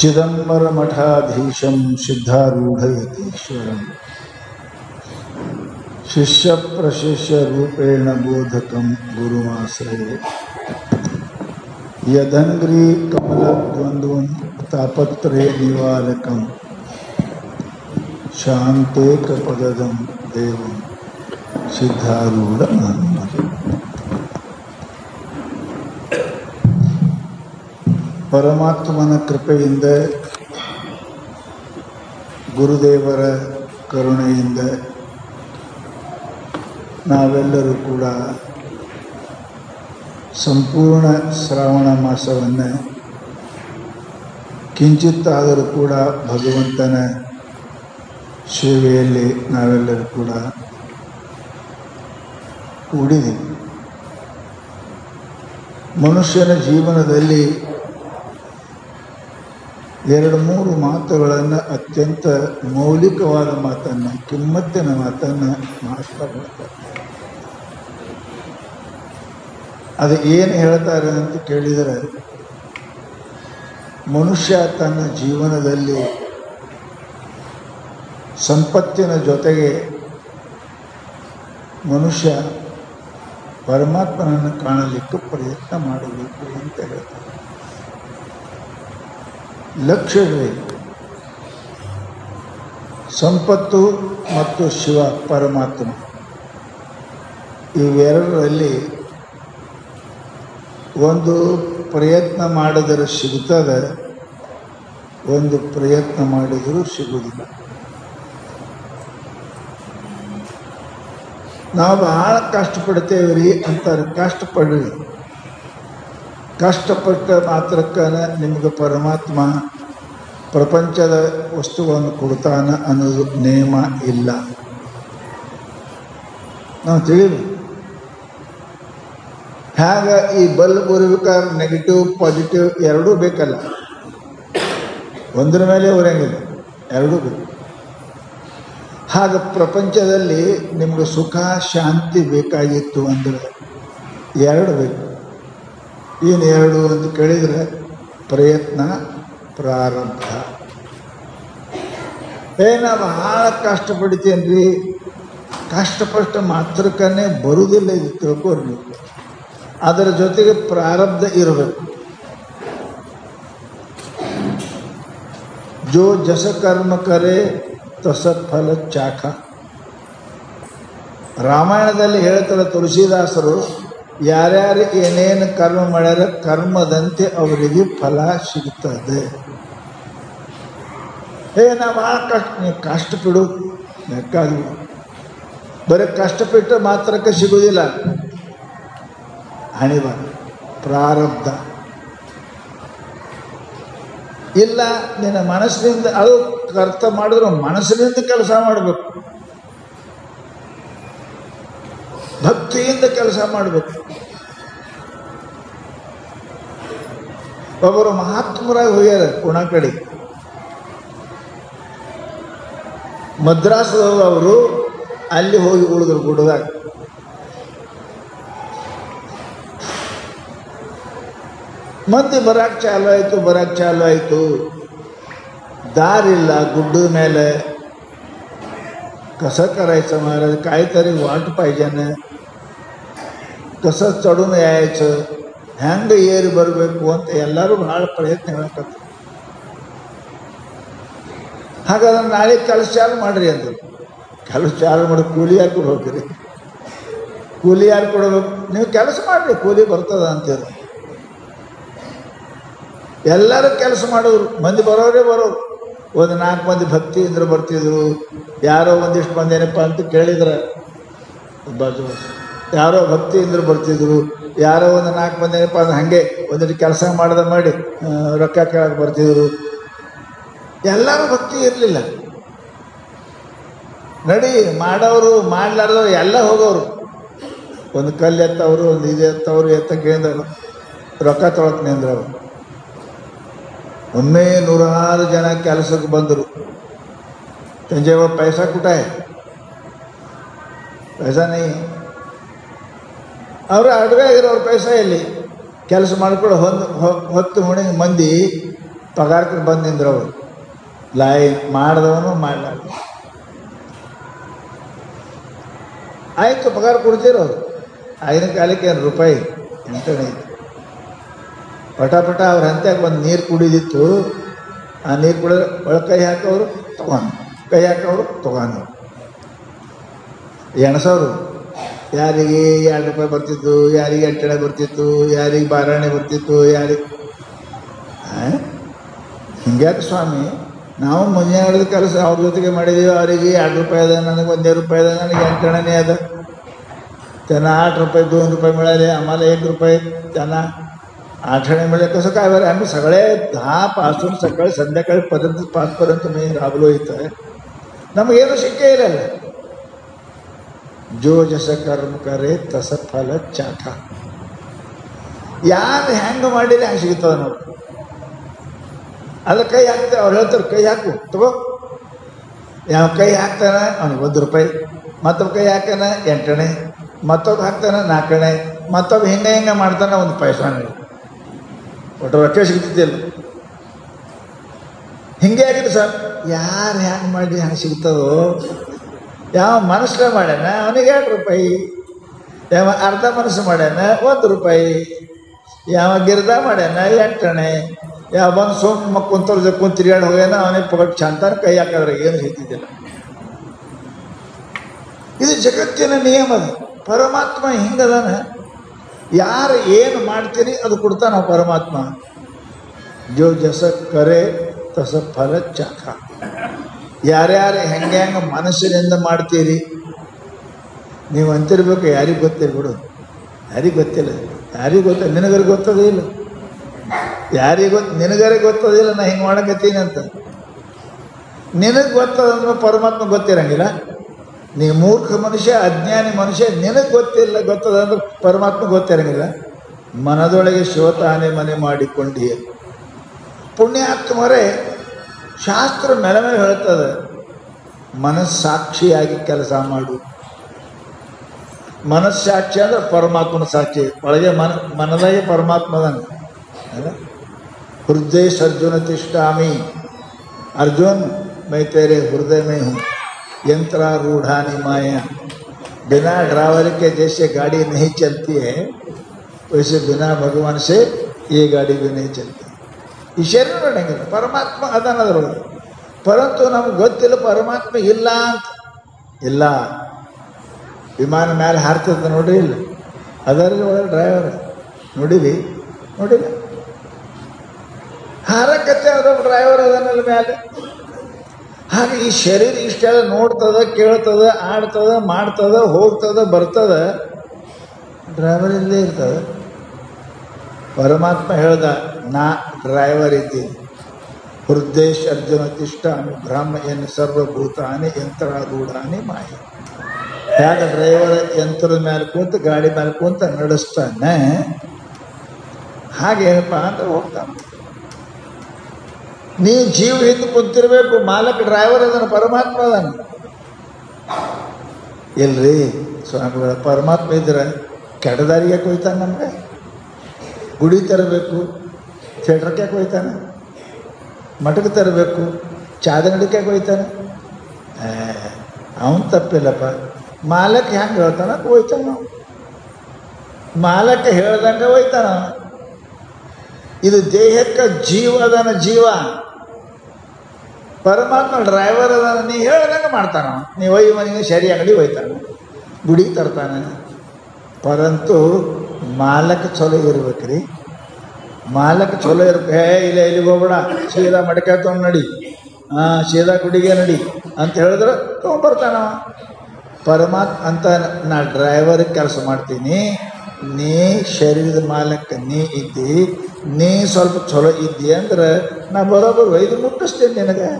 चिदंबरमठाधीशं सिद्धारूढयतीश्वरं शिष्यप्रशिष्यरूपेण बोधकं गुरुमाश्रये यदङ्घ्रिकमलद्वन्द्वं तापत्रयनिवारकं शान्तेकपदं देवं सिद्धारूढमानमजे। ಪರಮಾತ್ಮನ ಕೃಪೆಯಿಂದ ಗುರುದೇವರ ಕರುಣೆಯಿಂದ ನಾವೆಲ್ಲರೂ ಕೂಡ ಸಂಪೂರ್ಣ ಶ್ರಾವಣ ಮಾಸವನ್ನು ಕಿಂಚಿತ್ತಾದರೂ ಕೂಡ ಭಗವಂತನ ಸೇವೆಯಲ್ಲಿ ನಾವೆಲ್ಲರೂ ಕೂಡ ಕೂಡಿದ್ದೀವಿ. ಮನುಷ್ಯನ ಜೀವನದಲ್ಲಿ ಎರಡು ಮೂರು ಮಾತುಗಳನ್ನು ಅತ್ಯಂತ ಮೌಲಿಕವಾದ ಮಾತನ್ನು, ಕಿಮ್ಮತ್ತಿನ ಮಾತನ್ನು ಮಾತಾಡ್ತಾರೆ. ಅದು ಏನು ಹೇಳ್ತಾರೆ ಅಂತ ಕೇಳಿದರೆ, ಮನುಷ್ಯ ತನ್ನ ಜೀವನದಲ್ಲಿ ಸಂಪತ್ತಿನ ಜೊತೆಗೆ ಮನುಷ್ಯ ಪರಮಾತ್ಮನನ್ನು ಕಾಣಲಿಕ್ಕೆ ಪ್ರಯತ್ನ ಮಾಡಬೇಕು ಅಂತ ಹೇಳ್ತಾರೆ. ಲಕ್ಷ್ಯವೇ ಸಂಪತ್ತು ಮತ್ತು ಶಿವ ಪರಮಾತ್ಮ ಇವೆರಡರಲ್ಲಿ ಒಂದು ಪ್ರಯತ್ನ ಮಾಡಿದರೆ ಸಿಗುತ್ತದೆ, ಒಂದು ಪ್ರಯತ್ನ ಮಾಡಿದರೂ ಸಿಗುವುದಿಲ್ಲ. ನಾವು ಬಹಳ ಕಷ್ಟಪಡ್ತೇವೆ ರೀ ಅಂತಾರೆ. ಕಷ್ಟಪಡ್ರಿ, ಕಷ್ಟಪಟ್ಟ ಮಾತ್ರಕ್ಕೆ ನಿಮಗೆ ಪರಮಾತ್ಮ ಪ್ರಪಂಚದ ವಸ್ತುವನ್ನು ಕೊಡ್ತಾನೆ ಅನ್ನೋದು ನೇಮ ಇಲ್ಲ. ನಾವು ತಿಳಿದು ಹೇಗೆ ಈ ಬಲ್ಬ್ ಉರಿಬೇಕಾದ್ರೆ ನೆಗೆಟಿವ್ ಪಾಸಿಟಿವ್ ಎರಡೂ ಬೇಕಲ್ಲ, ಒಂದರ ಮೇಲೆ ಉರಿಯಂಗಿಲ್ಲ, ಎರಡೂ ಬೇಕು. ಹಾಗೆ ಪ್ರಪಂಚದಲ್ಲಿ ನಿಮಗೆ ಸುಖ ಶಾಂತಿ ಬೇಕಾಗಿತ್ತು ಅಂದರೆ ಎರಡು ಬೇಕು. ಏನು ಎರಡು ಅಂತ ಕೇಳಿದರೆ ಪ್ರಯತ್ನ, ಪ್ರಾರಬ್ಧ. ನಾವು ಭಾಳ ಕಷ್ಟಪಡ್ತೇನೆ ರೀ, ಕಷ್ಟಪಟ್ಟ ಮಾತ್ರಕ್ಕೇ ಬರುವುದಿಲ್ಲ, ಇದು ತಿಳ್ಕೊಳ್ಬೇಕು. ಅದರ ಜೊತೆಗೆ ಪ್ರಾರಬ್ಧ ಇರಬೇಕು. ಜೋ ಜಸ ಕರ್ಮ ಕರೆ ತಸತ್ ಫಲ ಚಾಖ. ರಾಮಾಯಣದಲ್ಲಿ ಹೇಳ್ತಾರೆ ತುಳಸಿದಾಸರು, ಯಾರ್ಯಾರು ಏನೇನು ಕರ್ಮ ಮಾಡ್ಯಾರ ಕರ್ಮದಂತೆ ಅವರಿಗೆ ಫಲ ಸಿಗುತ್ತದೆ. ನಾವು ಭಾಳ ನೀವು ಕಷ್ಟಪಡು ಬೇಕಾಗಿ, ಬರೀ ಕಷ್ಟಪಟ್ಟು ಮಾತ್ರಕ್ಕೆ ಸಿಗುವುದಿಲ್ಲ. ಹಣಿಬ ಪ್ರಾರಬ್ಧ ಇಲ್ಲ. ನಿನ್ನ ಮನಸ್ಸಿನಿಂದ ಅದು ಅರ್ಥ ಮಾಡಿದ್ರು ಮನಸ್ಸಿನಿಂದ ಕೆಲಸ ಮಾಡಬೇಕು, ಭಕ್ತಿಯಿಂದ ಕೆಲಸ ಮಾಡಬೇಕು. ಒಬ್ಬರು ಮಹಾತ್ಮರಾಗಿ ಹೋಗ್ಯಾರ ಪುಣೆ ಕಡೆ. ಮದ್ರಾಸದವರು ಅವರು ಅಲ್ಲಿ ಹೋಗಿ ಉಳಿದ್ರು ಗುಡ್ಡದಾಗ. ಮಂದಿ ಬರಕ್ಕೆ ಚಾಲು ಆಯಿತು. ದಾರಿಲ್ಲ, ಗುಡ್ಡದ ಮೇಲೆ कसं करायचं महाराज, काहीतरी वाट पाहिजे. कसं चढून यायचं, ಹೆಂಗೆ ಏರಿ ಬರಬೇಕು ಅಂತ ಎಲ್ಲರೂ ಭಾಳ ಪ್ರಯತ್ನ ಹೇಳಕತ್ತ. ಹಾಗಾದ್ರೆ ನಾಳೆ ಕೆಲಸ ಚಾಲು ಮಾಡಿರಿ ಅಂದರು. ಕೆಲಸ ಚಾಲು ಮಾಡಿ ಕೂಲಿ ಯಾರು ಕೊಡ್ಬೇಕ್ರಿ? ಕೂಲಿ ಯಾರು ಕೊಡಬೇಕು? ನೀವು ಕೆಲಸ ಮಾಡಿರಿ, ಕೂಲಿ ಬರ್ತದ ಅಂತೇಳಿ ಎಲ್ಲರೂ ಕೆಲಸ ಮಾಡೋರು. ಮಂದಿ ಬರೋರೇ ಬರೋರು. ಒಂದು 4 ಮಂದಿ ಭಕ್ತಿಯಿಂದ ಬರ್ತಿದ್ರು. ಯಾರೋ ಒಂದಿಷ್ಟು ಮಂದಿ ಏನಪ್ಪ ಅಂತ ಕೇಳಿದ್ರೆ ಬಾಜು ಯಾರೋ ಭಕ್ತಿಯಿಂದ ಬರ್ತಿದ್ರು. ಯಾರೋ ಒಂದು 4 ಮಂದಿ ಏನಪ್ಪ ಅಂದ್ರೆ ಹಾಗೆ ಒಂದಿಷ್ಟು ಕೆಲಸ ಮಾಡಿ ರೊಕ್ಕ ಕೇಳಕ್ಕೆ ಬರ್ತಿದ್ರು. ಎಲ್ಲರೂ ಭಕ್ತಿ ಇರಲಿಲ್ಲ. ನಡಿ ಮಾಡೋರು ಮಾಡ್ಲಾರ್ದವ್ರು ಎಲ್ಲ ಹೋಗೋರು. ಒಂದು ಕಲ್ಲು ಎತ್ತವರು, ಒಂದು ಇದು ಎತ್ತವರು, ಕೇಳಿದ್ರು ರೊಕ್ಕ ತೊಳಕ್ಕೆ ನಿಂದ್ರವರು. ಒಮ್ಮೆ 106 ಜನ ಕೆಲಸಕ್ಕೆ ಬಂದರು. ತಂಜೆವ ಪೈಸಾ ಕುಟಾಯ ಪೈಸಾ ನೈ, ಅವರು ಅಡುಗೆ ಆಗಿರೋರು ಪೈಸಾ ಎಲ್ಲಿ? ಕೆಲಸ ಮಾಡ್ಕೊಂಡು ಹೊತ್ತು ಹುಣಿಗೆ ಮಂದಿ ಪಗಾರಕ್ಕೆ ಬಂದು ನಿಂದ್ರವರು ಲಾಯಿ ಮಾಡಿದವನು ಮಾಡಲಾರ್ದ ಆಯಿತು ಪಗಾರ ಕೊಡ್ತೀರವ್ರು. ಆಗಿನ ಕಾಲಕ್ಕೆ ಏನು ರೂಪಾಯಿ ಎಂಟನೇ ಇತ್ತು. ಪಟ ಅವ್ರ ಹಂತ್ಯಾಗ ಒಂದು ನೀರು ಕುಡಿದಿತ್ತು. ಆ ನೀರು ಕುಡಿದ್ರೆ ಒಳಗೆ ಕೈ ಹಾಕೋರು ತೊಗೊಂಡು, ಕೈ ಹಾಕೋರು ತೊಗೊಂಡು ಎಣಸೋರು. ಯಾರಿಗೆ 2 ರೂಪಾಯಿ ಬರ್ತಿತ್ತು, ಯಾರಿಗೆ 8 ಬರ್ತಿತ್ತು, ಯಾರಿಗೆ 12 ಬರ್ತಿತ್ತು, ಯಾರಿಗೆ ಹಿಂಗ್ಯಾಕೆ ಸ್ವಾಮಿ ನಾವು ಮುಂಜಾನೆ ಕೆಲಸ ಅವ್ರ ಜೊತೆಗೆ ಮಾಡಿದ್ದೀವಿ. ಅವರಿಗೆ 2 ರೂಪಾಯಿ ಅದ, ನನಗೆ 1 ರೂಪಾಯಿ ಅದ, ನನಗೆ 8 ಅದ. त्यांना 8 रुपये 2 रुपये मिळाले, आम्हाला 1 रुपये, त्यांना 8 मिळाले. कसं काय बरं? आम्ही सगळे 10 पासून सकाळी संध्याकाळी 5 पर्यंत मी राबलो इथं. ನಮಗೇನು ಶಿಕ್ಷೆ ಇರಲ್ಲ. ಜೋ ಜಸ ಕರ್ಮ ಕರೆ ತಸ ಫಲ ಚಾಠ. ಯಾರು ಹೆಂಗೆ ಮಾಡಿದ್ರೆ ಹಂಗೆ ಸಿಗ್ತದೆ ನೋಡಿ. ಅಲ್ಲ ಕೈ ಹಾಕ್ತಾರೆ, ಅವ್ರು ಹೇಳ್ತಾರೆ ಕೈ ಹಾಕು ತಗೋ. ಯಾವ ಕೈ ಹಾಕ್ತಾನೆ ಅವ್ನಿಗೆ 1 ರೂಪಾಯಿ, ಮತ್ತೊಬ್ಬ ಕೈ ಹಾಕ್ತಾನ 8 ಮತ್ತೊಬ್ಬ ಹಾಕ್ತಾನೆ 4 ಮತ್ತೊಬ್ಬ ಹಿಂಗೆ ಮಾಡ್ತಾನೆ 1 ಪೈಸಾನೆ. ಒಟ್ಟು ರೊಕ್ಕ ಸಿಗ್ತಿದ್ದಿಲ್ಲ. ಹಿಂಗೆ ಆಗಿದೆ ಸರ್. ಯಾರು ಹೆಂಗೆ ಮಾಡಿ ಹಂಗೆ ಸಿಗ್ತದೋ. ಯಾವ ಮನಸ್ಸೇ ಮಾಡ್ಯಾನ ಅವನಿಗೆ 2 ರೂಪಾಯಿ, ಯಾವ ಅರ್ಧ ಮನಸ್ಸು ಮಾಡ್ಯಾನ 1 ರೂಪಾಯಿ, ಯಾವ ಗಿರ್ದ ಮಾಡ್ಯಾನ 8 ಯಾವ ಬಂದು ಸುಮ್ಮ ಕುಂತವ್ರ ತಿರುಗಾಡಿ ಹೋಗ್ಯಾನ ಅವನಿಗೆ ಪಗಟ್ ಚಂತಾನ ಕೈ ಹಾಕಿದ್ರೆ ಏನು ಸಿಗ್ತಿದ್ದಿಲ್ಲ. ಇದು ಜಗತ್ತಿನ ನಿಯಮದ. ಪರಮಾತ್ಮ ಹಿಂಗದಾನ. ಯಾರು ಏನು ಮಾಡ್ತೀರಿ ಅದು ಕೊಡ್ತಾನ ಪರಮಾತ್ಮ. ಜೋ ಜಸ ಕರೆ ತಸ ಫಲ ಚಾಖ. ಯಾರ್ಯಾರು ಹೆಂಗೆ ಮನಸ್ಸಿನಿಂದ ಮಾಡ್ತೀರಿ ನೀವು ಅಂತಿರ್ಬೇಕು. ಯಾರಿಗೆ ಗೊತ್ತಿಲ್ಲ ಬಿಡು, ಯಾರಿಗೆ ಗೊತ್ತಿಲ್ಲ, ಯಾರಿಗೆ ಗೊತ್ತಿಲ್ಲ, ನಿನಗರೆ ಗೊತ್ತದೇ ಇಲ್ಲ, ಯಾರಿಗೆ ಗೊತ್ತು, ನಿನಗರೆ ಗೊತ್ತದಿಲ್ಲ ನಾ ಹಿಂಗೆ ಮಾಡಕತ್ತೀನಿ ಅಂತ. ನಿನಗೆ ಗೊತ್ತದಂದ್ರೆ ಪರಮಾತ್ಮ ಗೊತ್ತಿರಂಗಿಲ್ಲ. ನೀ ಮೂರ್ಖ ಮನುಷ್ಯ, ಅಜ್ಞಾನಿ ಮನುಷ್ಯ, ನಿನಗೆ ಗೊತ್ತಿಲ್ಲ ಗೊತ್ತದಂದ್ರೆ ಪರಮಾತ್ಮ ಗೊತ್ತಿರಂಗಿಲ್ಲ. ಮನದೊಳಗೆ ಶಿವತಾನೆ ಮನೆ ಮಾಡಿಕೊಂಡಿಯೇ. ಪುಣ್ಯಾತ್ಮರೇ ಶಾಸ್ತ್ರ ಮೇಲೆ ಹೇಳ್ತದೆ, ಮನಸ್ಸಾಕ್ಷಿಯಾಗಿ ಕೆಲಸ ಮಾಡು. ಮನಸ್ಸಾಕ್ಷಿ ಅಂದ್ರೆ ಪರಮಾತ್ಮನ ಸಾಕ್ಷಿ. ಒಳಗೆ ಮನದಾಗೆ ಪರಮಾತ್ಮದನ. हृदय अर्जुन तिष्ठामी, अर्जुन मैं तेरे हृदय में हूँ, यंत्रारूढ़ानी माया. बिना ड्राइवर के जैसे गाड़ी नहीं चलती है वैसे बिना भगवान से ये गाड़ी भी नहीं चलती. ಈ ಶರೀರ ನಡೆಯಂಗಿಲ್ಲ, ಪರಮಾತ್ಮ ಅದನ್ನದ್ರೊಳಗೆ. ಪರಂತು ನಮ್ಗೆ ಗೊತ್ತಿಲ್ಲ ಪರಮಾತ್ಮ ಇಲ್ಲ ಅಂತ. ಇಲ್ಲ, ವಿಮಾನ ಮೇಲೆ ಹಾರ್ತದೆ ನೋಡ್ರಿ, ಇಲ್ಲ ಅದರಲ್ಲಿ ಒಳಗೆ ಡ್ರೈವರ್ ನೋಡಿರಿ, ನೋಡಿಲ್ಲ ಹಾರಕತ್ತೆ ಅದ ಡ್ರೈವರ್ ಅದನ್ನಲ್ಲಿ ಮೇಲೆ. ಹಾಗೆ ಈ ಶರೀರ ಇಷ್ಟೆಲ್ಲ ನೋಡ್ತದ, ಕೇಳ್ತದ, ಆಡ್ತದ, ಮಾಡ್ತದ, ಹೋಗ್ತದ, ಬರ್ತದ, ಡ್ರೈವರ್ ಇಲ್ಲೇ ಇರ್ತದ. ಪರಮಾತ್ಮ ಹೇಳ್ದ, ನಾ ಡ್ರೈವರ್ ಇದ್ದೀನಿ. ಹೃದಯ ಅರ್ಜುನ ತಿಷ್ಠಾಮಿ ಬ್ರಹ್ಮ ಎನ್ ಸರ್ವಭೂತಾನಿ ಯಂತ್ರಾರೂಢಾನಿ ಮಾಯ. ಹೇಗೆ ಡ್ರೈವರ್ ಯಂತ್ರದ ಮೇಲೆ ಕೂತು ಗಾಡಿ ಮೇಲೆ ಕೂತ ನಡೆಸ್ತಾನೆ, ಹಾಗೇನಪ್ಪ ಅಂತ ಹೋಗ್ತಾನೆ. ನೀವು ಜೀವ ಹಿಂದೆ ಕುಂತಿರ್ಬೇಕು, ಮಾಲಕ ಡ್ರೈವರ್ ಅದನ್ನು, ಪರಮಾತ್ಮ ಅದನ್ನು. ಇಲ್ರಿ ಸ್ವಾಮಿಗಳ ಪರಮಾತ್ಮ ಇದ್ರೆ ಕೆಡದಾರಿಗೆ ಕೊಯ್ತಾನೆ. ನಮಗೆ ಗುಡಿ ತರಬೇಕು, ಥಿಯೇಟ್ರಕ್ಕೆ ಕೊಯ್ತಾನೆ, ಮಠಕ್ಕೆ ತರಬೇಕು, ಚಾದನಡಿಕೆ ಕೊಯ್ತಾನೆ. ಅವನು ತಪ್ಪಿಲ್ಲಪ್ಪ. ಮಾಲಕ್ಕೆ ಹೆಂಗೆ ಹೇಳ್ತಾನ ಹೋಯ್ತಾನ, ಮಾಲಕ್ಕೆ ಹೇಳ್ದಂಗೆ ಹೋಯ್ತಾನ. ಇದು ದೇಹಕ್ಕೆ ಜೀವ ಅದನ, ಜೀವ. ಪರಮಾತ್ಮ ಡ್ರೈವರ್ ಅದನ್ನ, ನೀ ಹೇಳ್ದಂಗೆ ಮಾಡ್ತಾನ. ನೀವು ಒಯ್ಯ ಮನೆಗೆ ಶರಿ ಅಂಗಡಿ ಹೋಯ್ತಾನೆ, ಗುಡಿಗೆ ತರ್ತಾನೆ. ಪರಂತು ಮಾಲಕ ಚಲೋ ಇರ್ಬೇಕ್ರಿ. ಮಾಲಕ ಚಲೋ ಇರ್ಬೇಕು. ಇಲ್ಲ ಇಲ್ಲಿಗೆ ಹೋಗ್ಬೇಡ, ಸೀದಾ ಮಡಕೆ ತೊಗೊಂಡು ನಡಿ, ಸೀದಾ ಗುಡಿಗೆ ನಡಿ ಅಂತ ಹೇಳಿದ್ರೆ ತೊಗೊಂಡ್ಬರ್ತಾನ. ಪರಮಾತ್ಮ ಅಂತ ನಾ ಡ್ರೈವರ್ ಕೆಲಸ ಮಾಡ್ತೀನಿ, ನೀ ಶರೀರದ ಮಾಲಕ್ಕೆ ನೀ ಇದ್ದಿ, ನೀ ಸ್ವಲ್ಪ ಚಲೋ ಇದ್ದಿ ಅಂದ್ರೆ ನಾ ಬರೋಬ್ಬರು ಒಯ್ದು ಮುಟ್ಟಿಸ್ತೀನಿ ನಿನಗೆ.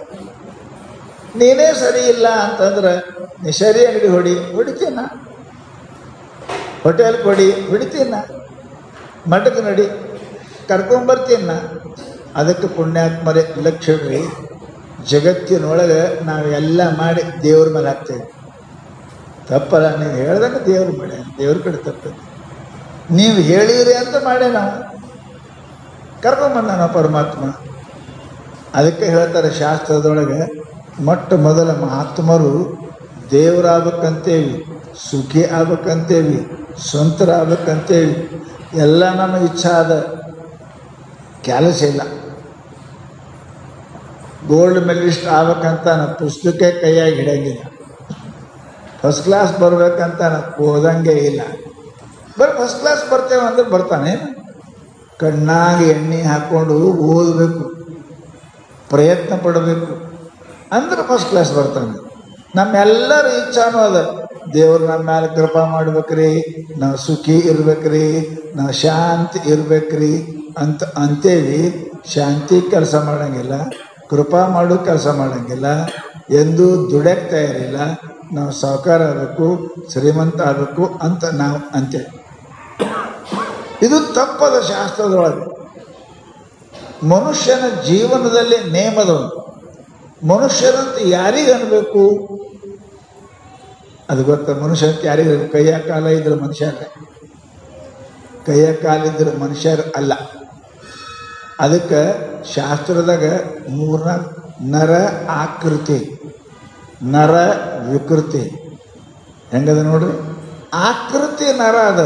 ನೀನೇ ಸರಿ ಇಲ್ಲ ಅಂತಂದ್ರೆ ನೀ ಸರಿ ಅಂಗಡಿ ಹೊಡಿತೀನ, ಹೋಟೆಲ್ ಕೊಡಿ ಹೊಡಿತೀನ, ಮಠಕ್ಕೆ ನಡಿ ಕರ್ಕೊಂಬರ್ತೀನ. ಅದಕ್ಕೆ ಪುಣ್ಯಾತ್ಮರೇ ಲಕ್ಷ್ಮಿ, ಜಗತ್ತಿನೊಳಗೆ ನಾವೆಲ್ಲ ಮಾಡಿ ದೇವ್ರ ಮೇಲೆ ಹಾಕ್ತೇವೆ. ತಪ್ಪಲ್ಲ, ನೀವು ಹೇಳ್ದಂಗೆ ದೇವ್ರು ಮಾಡ್ಯ, ದೇವ್ರ ಕಡೆ ತಪ್ಪೈತಿ. ನೀವು ಹೇಳಿರಿ ಅಂತ ಮಾಡೇ ನಾವು ಕರ್ಕೊಂಬಂದ ನಾವು ಪರಮಾತ್ಮ. ಅದಕ್ಕೆ ಹೇಳ್ತಾರೆ ಶಾಸ್ತ್ರದೊಳಗೆ, ಮೊಟ್ಟ ಮೊದಲ ಮಹಾತ್ಮರು ದೇವರಾಗಬೇಕಂತೇವಿ, ಸುಖಿ ಆಗ್ಬೇಕಂತೇವಿ, ಸ್ವಂತರಾಗಬೇಕಂತೇವಿ, ಎಲ್ಲ ನಮ್ಮ ಇಚ್ಛಾ ಅದ, ಕೆಲಸ ಇಲ್ಲ. ಗೋಲ್ಡ್ ಮೆಡಲಿಸ್ಟ್ ಆಗ್ಬೇಕಂತ ನಾನು ಪುಸ್ತಕ ಕೈಯಾಗಿ ಹಿಡಿಯಂಗಿಲ್ಲ, ಫಸ್ಟ್ ಕ್ಲಾಸ್ ಬರ್ಬೇಕಂತ ನಾನು ಓದಂಗೆ ಇಲ್ಲ. ಬರೀ ಫಸ್ಟ್ ಕ್ಲಾಸ್ ಬರ್ತೇವೆ ಅಂದ್ರೆ ಬರ್ತಾನೆ, ಕಣ್ಣಾಗಿ ಎಣ್ಣೆ ಹಾಕ್ಕೊಂಡು ಓದಬೇಕು, ಪ್ರಯತ್ನ ಪಡಬೇಕು ಅಂದ್ರೆ ಫಸ್ಟ್ ಕ್ಲಾಸ್ ಬರ್ತಾನೆ. ನಮ್ಮೆಲ್ಲರ ಇಚ್ಛಾನೂ ಅದ, ದೇವ್ರು ನಮ್ಮ ಮೇಲೆ ಕೃಪಾ ಮಾಡ್ಬೇಕ್ರಿ, ನಾವು ಸುಖಿ ಇರ್ಬೇಕ್ರಿ, ನಾವು ಶಾಂತಿ ಇರ್ಬೇಕ್ರಿ ಅಂತೇವಿ. ಶಾಂತಿ ಕೆಲಸ ಮಾಡೋಂಗಿಲ್ಲ, ಕೃಪಾ ಮಾಡೋ ಕೆಲಸ ಮಾಡೋಂಗಿಲ್ಲ, ಎಂದೂ ದುಡ್ಯಕ್ಕೆ ತಯಾರಿಲ್ಲ. ನಾವು ಸಾಹುಕಾರ ಆಗಬೇಕು, ಶ್ರೀಮಂತ ಆಗಬೇಕು ಅಂತ ನಾವು ಅಂತೇವೆ. ಇದು ತಪ್ಪದ ಶಾಸ್ತ್ರದೊಳಗೆ. ಮನುಷ್ಯನ ಜೀವನದಲ್ಲಿ ನೇಮದವನು. ಮನುಷ್ಯರಂತ ಯಾರಿಗೆ ಅನ್ಬೇಕು? ಅದು ಗೊತ್ತ. ಮನುಷ್ಯಂತ ಯಾರಿಗೆ ಕೈಯ ಕಾಲ ಇದ್ರೆ ಮನುಷ್ಯರೇ, ಕೈಯ ಕಾಲಿದ್ರೆ ಮನುಷ್ಯರು ಅಲ್ಲ. ಅದಕ್ಕೆ ಶಾಸ್ತ್ರದಾಗ ಮೂರ್ನಾಲ್ಕು ನರ ಆಕೃತಿ, ನರ ವಿಕೃತಿ. ಹೆಂಗದ ನೋಡ್ರಿ, ಆಕೃತಿ ನರ ಅದ,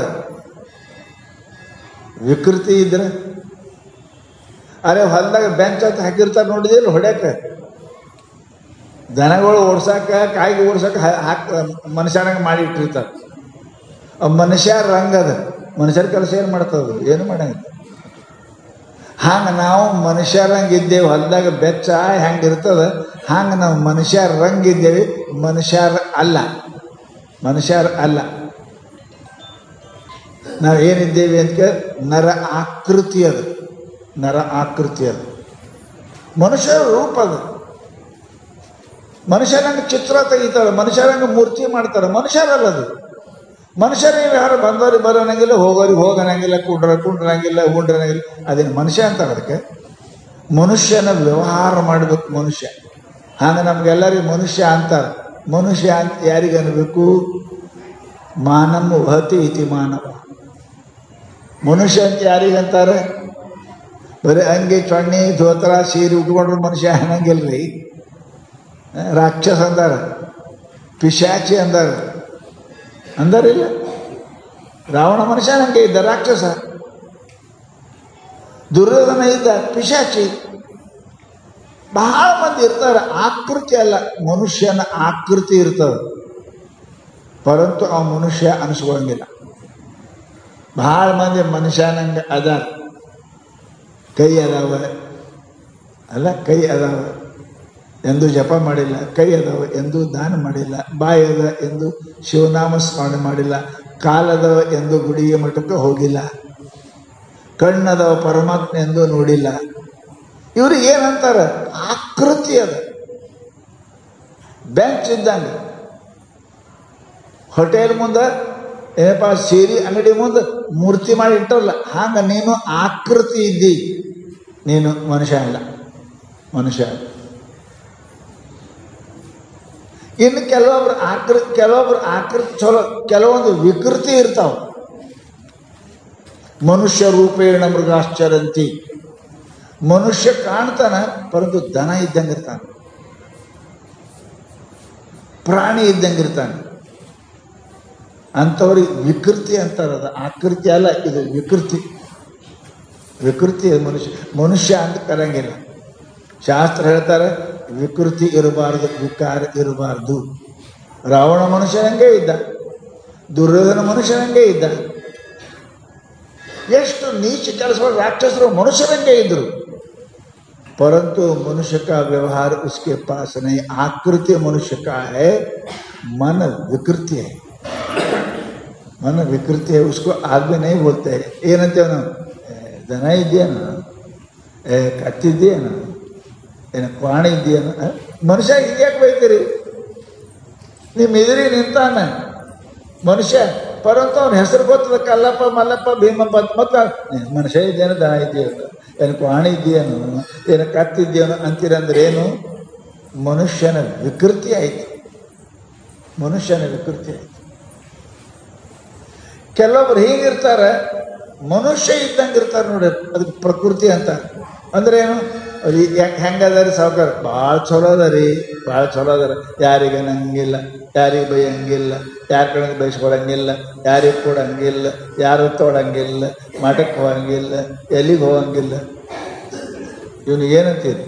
ವಿಕೃತಿ ಇದ್ರೆ ಅರೆ ಹೊಲದಾಗ ಬೆಂಚ್ ಅಂತ ಹಾಕಿರ್ತಾರೆ ನೋಡಿದಿಲ್ಲ, ಹೊಡ್ಯಾಕ ದನಗಳು ಓಡ್ಸಾಕ, ಕಾಯಿಗೆ ಓಡ್ಸಕ್ಕೆ ಮನುಷ್ಯರಂಗೆ ಮಾಡಿ ಇಟ್ಟಿರ್ತಾರೆ. ಮನುಷ್ಯ ರಂಗದ, ಮನುಷ್ಯರ ಕೆಲಸ ಏನು ಮಾಡ್ತದ? ಏನು ಮಾಡಂಗಿಲ್ಲ. ಹಂಗೆ ನಾವು ಮನುಷ್ಯರಂಗಿದ್ದೇವೆ, ಹೊಲದಾಗ ಬೆಚ್ಚ ಹೆಂಗೆ ಇರ್ತದೆ ಹಂಗೆ ನಾವು ಮನುಷ್ಯರಂಗಿದ್ದೇವೆ, ಮನುಷ್ಯರ ಅಲ್ಲ, ಮನುಷ್ಯರ ಅಲ್ಲ. ನಾವು ಏನಿದ್ದೇವೆ ಅಂತ ನರ ಆಕೃತಿ ಅದು, ನರ ಆಕೃತಿ ಅದು. ಮನುಷ್ಯರ ರೂಪ ಅದು. ಮನುಷ್ಯರಂಗೆ ಚಿತ್ರ ತೆಗಿತಾರೆ, ಮನುಷ್ಯರಂಗೆ ಮೂರ್ತಿ ಮಾಡ್ತಾರೆ, ಮನುಷ್ಯರಲ್ಲದು. ಮನುಷ್ಯರೇ ಯಾರು ಬಂದವ್ರಿಗೆ ಬರೋಣಂಗಿಲ್ಲ, ಹೋಗೋರಿಗೆ ಹೋಗಣಂಗಿಲ್ಲ, ಕುಂಡ್ರಂಗಿಲ್ಲ, ಉಂಡ್ರಂಗಿಲ್ಲ. ಅದೇನು ಮನುಷ್ಯ ಅಂತಾರೆ? ಅದಕ್ಕೆ ಮನುಷ್ಯನ ವ್ಯವಹಾರ ಮಾಡಬೇಕು ಮನುಷ್ಯ. ಹಾಗೆ ನಮಗೆಲ್ಲರಿಗೂ ಮನುಷ್ಯ ಅಂತಾರೆ. ಮನುಷ್ಯ ಅಂತ ಯಾರಿಗೆ ಅನ್ಬೇಕು? ಮಾನವ ವಹತಿ ಇತಿ ಮಾನವ. ಮನುಷ್ಯ ಅಂತ ಯಾರಿಗೆ ಅಂತಾರೆ? ಬರೀ ಅಂಗಿ ಚೊಣ್ಣಿ ಧೋತ್ರ ಸೀರೆ ಉಟ್ಕೊಂಡ್ರು ಮನುಷ್ಯ ಅನ್ನಂಗಿಲ್ರಿ. ರಾಕ್ಷಸ ಅಂದಾರ, ಪಿಶಾಚಿ ಅಂದಾರ, ಅಂದಾರಿಲ್ಲ. ರಾವಣ ಮನುಷ್ಯ ಹಂಗೆ ಇದ್ದ, ರಾಕ್ಷಸ. ದುರ್ಯೋಧನ ಇದ್ದ, ಪಿಶಾಚಿ. ಬಹಳ ಮಂದಿ ಇರ್ತಾರೆ. ಆಕೃತಿ ಅಲ್ಲ, ಮನುಷ್ಯನ ಆಕೃತಿ ಇರ್ತದೆ, ಪರಂತು ಆ ಮನುಷ್ಯ ಅನಿಸ್ಕೊಳ್ಳಂಗಿಲ್ಲ. ಭಾಳ ಮಂದಿ ಮನುಷ್ಯನಂಗೆ ಅದಾರ. ಕೈ ಅದಾವ ಅಲ್ಲ, ಕೈ ಅದಾವ ಎಂದು ಜಪ ಮಾಡಿಲ್ಲ, ಕೈ ಅದಾವ ಎಂದು ದಾನ ಮಾಡಿಲ್ಲ, ಬಾಯಿ ಅದ ಎಂದು ಶಿವನಾಮ ಸ್ಮರಣೆ ಮಾಡಿಲ್ಲ, ಕಾಲದವ ಎಂದು ಗುಡಿಗೆ ಮಠಕ್ಕೆ ಹೋಗಿಲ್ಲ, ಕಣ್ಣದವ ಪರಮಾತ್ಮ ಎಂದು ನೋಡಿಲ್ಲ. ಇವ್ರು ಏನಂತಾರೆ? ಆಕೃತಿ ಅದ. ಬೆಂಚ್ ಇದ್ದಂಗೆ ಹೋಟೆಲ್ ಮುಂದೆ ಏನಪ್ಪ ಸೀರೆ ಅಂಗಡಿ ಮುಂದೆ ಮೂರ್ತಿ ಮಾಡಿ ಇಟ್ಟಲ್ಲ, ಹಂಗೆ ನೀನು ಆಕೃತಿ ಇದ್ದಿ, ನೀನು ಮನುಷ್ಯ ಅಲ್ಲ, ಮನುಷ್ಯ ಅಲ್ಲ. ಇನ್ನು ಕೆಲವೊಬ್ರು ಆಕೃತಿ ಚಲೋ, ಕೆಲವೊಂದು ವಿಕೃತಿ ಇರ್ತಾವ. ಮನುಷ್ಯ ರೂಪೇಣ ಮೃಗಾಶ್ಚರಂತಿ. ಮನುಷ್ಯ ಕಾಣ್ತಾನ, ಪರಂತು ದನ ಇದ್ದಂಗೆ ಇರ್ತಾನೆ, ಪ್ರಾಣಿ ಇದ್ದಂಗೆ ಇರ್ತಾನೆ. ಅಂಥವ್ರಿಗೆ ವಿಕೃತಿ ಅಂತಾರದ. ಆಕೃತಿ ಅಲ್ಲ, ಇದು ವಿಕೃತಿ. ವಿಕೃತಿ ಮನುಷ್ಯ ಅಂತ ಕರಂಗಿಲ್ಲ. ಶಾಸ್ತ್ರ ಹೇಳ್ತಾರೆ ವಿಕೃತಿ ಇರಬಾರ್ದು, ವಿಕಾರ ಇರಬಾರ್ದು. ರಾವಣ ಮನುಷ್ಯನಂಗೆ ಇದ್ದ, ದುರ್ಯೋಧನ ಮನುಷ್ಯನಂಗೆ ಇದ್ದ. ಎಷ್ಟು ನೀಚ ಕೆಲಸಗಳು ರಾಕ್ಷಸರು ಮನುಷ್ಯರಂಗೆ ಇದ್ದರು, परंतु मनुष्य का व्यवहार उसके पास नहीं. आकृति मनुष्य का है, मन विकृति है. मन विकृति है, उसको आदमी नहीं बोलते हैं. ಏನಂತೇವ ನಾವು? ದನ ಇದೆಯೇನ, ಕತ್ತಿದೆಯೇನ, ಏನು ಕ್ವಾಣ ಇದೆಯೇನ? ಮನುಷ್ಯ ಹಿಂಗ್ಯಾಕೆ ಬೈತೀರಿ? ನಿಮ್ಮ ಎದುರಿ ನಿಂತಾನ ಮನುಷ್ಯ, ಪರಂತು ಅವನ ಹೆಸರು ಗೊತ್ತದ, ಕಲ್ಲಪ್ಪ ಮಲ್ಲಪ್ಪ ಭೀಮಪ್ಪ ಅಂತ. ಮತ್ತು ಮನುಷ್ಯ ಇದೆಯೇನು, ದನ ಇದೆಯೇನು, ಏನು ಕ್ವಾಣ ಇದೆಯೇನು, ಏನು ಕತ್ತಿದೆಯೇನು ಅಂತೀರಂದ್ರೆ ಏನು? ಮನುಷ್ಯನ ವಿಕೃತಿ ಆಯಿತು, ಮನುಷ್ಯನ ವಿಕೃತಿ ಆಯಿತು. ಕೆಲವೊಬ್ರು ಹೀಗಿರ್ತಾರೆ, ಮನುಷ್ಯ ಇದ್ದಂಗೆ ಇರ್ತಾರೆ ನೋಡಿ, ಅದಕ್ಕೆ ಪ್ರಕೃತಿ ಅಂತ. ಅಂದ್ರೆ ಏನು? ಅದು ಹೆಂಗದ ರೀ ಸಾವುಕಾರ? ಭಾಳ ಚಲೋ ಅದ ರೀ, ಭಾಳ ಚಲೋ ಅದಾರ. ಯಾರಿಗೆ ನಂಗಿಲ್ಲ, ಯಾರಿಗೆ ಬೈಯಂಗಿಲ್ಲ, ಯಾರ ಕಡೆ ಬಯಸ್ಕೊಳಂಗಿಲ್ಲ, ಯಾರಿಗೆ ಕೊಡಂಗಿಲ್ಲ, ಯಾರು ತೊಡಂಗಿಲ್ಲ, ಮಠಕ್ಕೆ ಹೋಗಂಗಿಲ್ಲ, ಎಲ್ಲಿಗೆ ಹೋಗಂಗಿಲ್ಲ. ಇವನಿಗೆ ಏನಂತೀರಿ?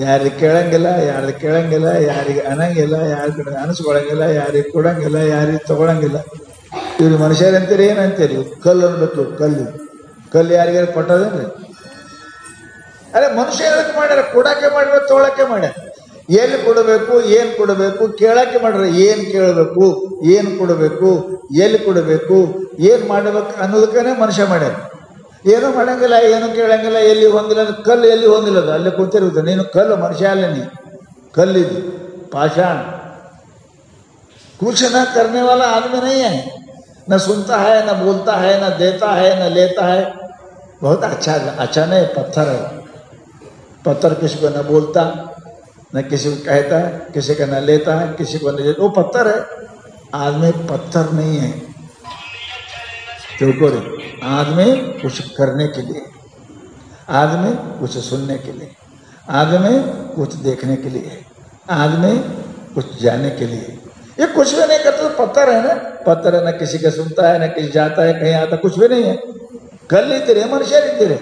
ಯಾರಿಗೆ ಕೇಳಂಗಿಲ್ಲ, ಯಾರಿಗೆ ಕೇಳಂಗಿಲ್ಲ, ಯಾರಿಗೆ ಅನ್ನಂಗಿಲ್ಲ, ಯಾರ ಕಡೆ ಅನಿಸ್ಕೊಳಂಗಿಲ್ಲ, ಯಾರಿಗೆ ಕೊಡಂಗಿಲ್ಲ, ಯಾರಿಗೆ ತಗೊಳಂಗಿಲ್ಲ. ಇವ್ರು ಮನುಷ್ಯರಂತೀರಿ ಏನಂತೀರಿ? ಕಲ್ಲು ಅನ್ಬೇಕು. ಕಲ್ಲು ಯಾರಿಗಾರ ಕೊಟ್ಟದೇನ್ರಿ? ಅರೆ ಮನುಷ್ಯ ಏನಕ್ಕೆ ಮಾಡ್ಯಾರ? ಕೊಡಕ್ಕೆ ಮಾಡ್ಯಾರ, ತೊಗೊಳಕ್ಕೆ ಮಾಡ್ಯಾರ. ಎಲ್ಲಿ ಕೊಡಬೇಕು, ಏನು ಕೊಡಬೇಕು, ಕೇಳಕ್ಕೆ ಮಾಡ್ಯಾರ. ಏನು ಕೇಳಬೇಕು, ಏನು ಕೊಡಬೇಕು, ಎಲ್ಲಿ ಕೊಡಬೇಕು, ಏನು ಮಾಡಬೇಕು ಅನ್ನೋದಕ್ಕೇ ಮನುಷ್ಯ ಮಾಡ್ಯಾರ. ಏನೂ ಮಾಡಂಗಿಲ್ಲ, ಏನು ಕೇಳಂಗಿಲ್ಲ, ಎಲ್ಲಿ ಹೊಂದಿಲ್ಲ. ಕಲ್ಲು ಎಲ್ಲಿ ಹೊಂದಿಲ್ಲದು ಅಲ್ಲೇ ಕೂತಿರುತ್ತೆ. ನೀನು ಕಲ್ಲು, ಮನುಷ್ಯ ಅಲ್ಲ, ನೀ ಕಲ್ಲಿದ್ದು पाषाण. कुछ न करने वाला आदमी नहीं है, न सुनता है, न बोलता है, न देता है, न लेता है. बहुत अच्छा नहीं, पत्थर है. पत्थर किसी को न बोलता, न किसी को कहता है, किसी का न लेता है, किसी को न देता. वो पत्थर है. आदमी पत्थर नहीं है. क्यों? आदमी कुछ करने के लिए, आदमी कुछ सुनने के लिए, आदमी कुछ देखने के लिए, आदमी कुछ जानने के लिए. ये कुछ भी नहीं करता तो पत्थर है ना. पत्थर है, न किसी का सुनता है, न किसी जाता है, कहीं आता, कुछ भी नहीं है. कल इतरे मनुष्य इतरे.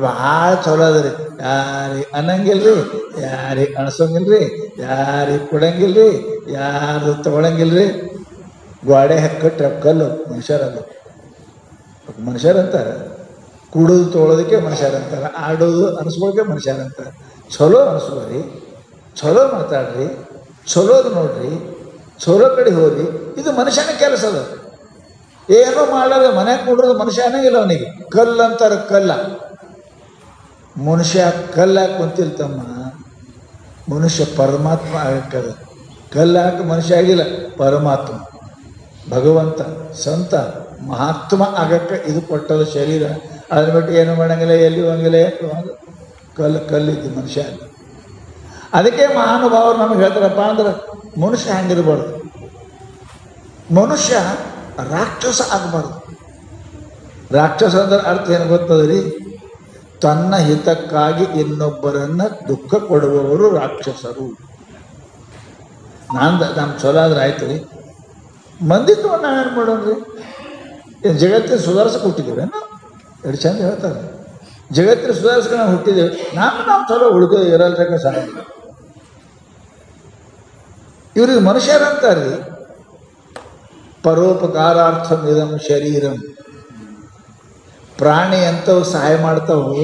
ಭಾಳ ಚಲೋ ಅದ ರೀ. ಯಾರಿಗೆ ಅನ್ನಂಗಿಲ್ರಿ, ಯಾರಿಗೆ ಅಣಸಂಗಿಲ್ರಿ, ಯಾರಿಗೆ ಕೊಡಂಗಿಲ್ರಿ, ಯಾರು ತಗೊಳಂಗಿಲ್ರಿ. ಗೋಡೆ ಕಟ್ಟ ಕಲ್ಲು ಮನುಷ್ಯರಲ್ಲ. ಮನುಷ್ಯರಂತಾರೆ. ಕುಡಿದು ತೊಗೊಳೋದಕ್ಕೆ ಮನುಷ್ಯರಂತಾರೆ, ಆಡೋದು ಅನಿಸ್ಕೊಳ್ಳೋಕೆ ಮನುಷ್ಯರಂತಾರೆ. ಚಲೋ ಅನಿಸ್ಕೋರಿ, ಚಲೋ ಮಾತಾಡ್ರಿ, ಚಲೋದು ನೋಡ್ರಿ, ಚಲೋ ಕಡೆ ಹೋಗ್ರಿ. ಇದು ಮನುಷ್ಯನ ಕೆಲಸ ಅದ. ಏನೋ ಮಾಡೋದು ಮನೆಗೆ ಕೊಡೋದು ಮನುಷ್ಯನೇ ಇಲ್ಲ. ಅವನಿಗೆ ಕಲ್ಲು ಅಂತಾರೆ. ಕಲ್ಲ ಮನುಷ್ಯ ಕಲ್ಲಾಕಿ ಕುಂತಿಲ್ತಮ್ಮ. ಮನುಷ್ಯ ಪರಮಾತ್ಮ ಆಗಕ್ಕದ. ಕಲ್ಲಾಕಿ ಮನುಷ್ಯ ಆಗಿಲ್ಲ, ಪರಮಾತ್ಮ, ಭಗವಂತ, ಸಂತ, ಮಹಾತ್ಮ ಆಗಕ್ಕೆ ಇದು ಕೊಟ್ಟದ ಶರೀರ. ಅದ್ರ ಬಿಟ್ಟು ಏನು ಮಾಡಂಗಿಲ್ಲ, ಎಲ್ಲಿ ಹೋಗಂಗಿಲ್ಲ. ಕಲ್ಲಿದ್ದು ಮನುಷ್ಯ ಅಲ್ಲ. ಅದಕ್ಕೆ ಮಹಾನುಭಾವರು ನಮಗೆ ಹೇಳ್ತಾರಪ್ಪ ಅಂದ್ರೆ ಮನುಷ್ಯ ಹೆಂಗಿರ್ಬಾರ್ದು. ಮನುಷ್ಯ ರಾಕ್ಷಸ ಆಗಬಾರ್ದು. ರಾಕ್ಷಸ ಅಂದ್ರೆ ಅರ್ಥ ಏನು ಗೊತ್ತದ್ರಿ? ತನ್ನ ಹಿತಕ್ಕಾಗಿ ಇನ್ನೊಬ್ಬರನ್ನ ದುಃಖ ಕೊಡುವವರು ರಾಕ್ಷಸರು. ನಮ್ಮ ಚಲೋ ಆದ್ರೆ ಆಯ್ತು ರೀ. ಮಂದಿ ತಗೊಂಡು ನಾವೇನು ಮಾಡೋಣ್ರಿ? ಏನು ಜಗತ್ತಿನ ಸುಧಾರಿಸಕ್ಕೆ ಹುಟ್ಟಿದ್ದೇವೇನೋ? ಎರಡು ಚಂದ ಹೇಳ್ತಾರೆ. ಜಗತ್ತಿನ ಸುಧಾರಿಸ್ಕೊಂಡು ನಾವು ಹುಟ್ಟಿದ್ದೇವೆ. ನಾವು ಚಲೋ ಉಳ್ಕೋ ಇರಲ್ಬೇಕ ಸಾಲ. ಇವ್ರಿಗೆ ಮನುಷ್ಯರಂತಾರ್ರಿ. ಪರೋಪಕಾರಾರ್ಥಂ ಇದಂ ಶರೀರಂ. ಪ್ರಾಣಿ ಅಂಥವು ಸಹಾಯ ಮಾಡ್ತಾವು.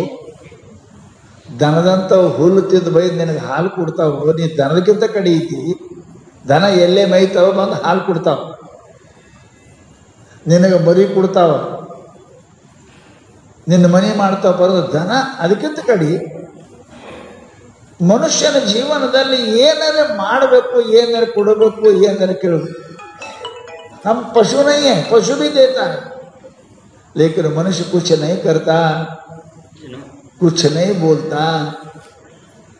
ದನದಂಥವು ಹುಲ್ಲು ತಿಂದು ಬೈದು ನಿನಗೆ ಹಾಲು ಕೊಡ್ತಾವು. ನೀ ದನದಕ್ಕಿಂತ ಕಡೆ ಐತಿ. ದನ ಎಲ್ಲೇ ಮೈತಾವ ಬಂದು ಹಾಲು ಕೊಡ್ತಾವ, ನಿನಗೆ ಮರಿ ಕೊಡ್ತಾವ, ನಿನ್ನ ಮನೆ ಮಾಡ್ತಾವ. ಬರೋದು ದನ ಅದಕ್ಕಿಂತ ಕಡೆ. ಮನುಷ್ಯನ ಜೀವನದಲ್ಲಿ ಏನಾರೇ ಮಾಡಬೇಕು, ಏನಾರು ಕೊಡಬೇಕು, ಏನಾರು ಕೇಳಬೇಕು. हम पशु नहीं है, पशु भी देता है, लेकिन मनुष्य कुछ नहीं करता, कुछ नहीं बोलता,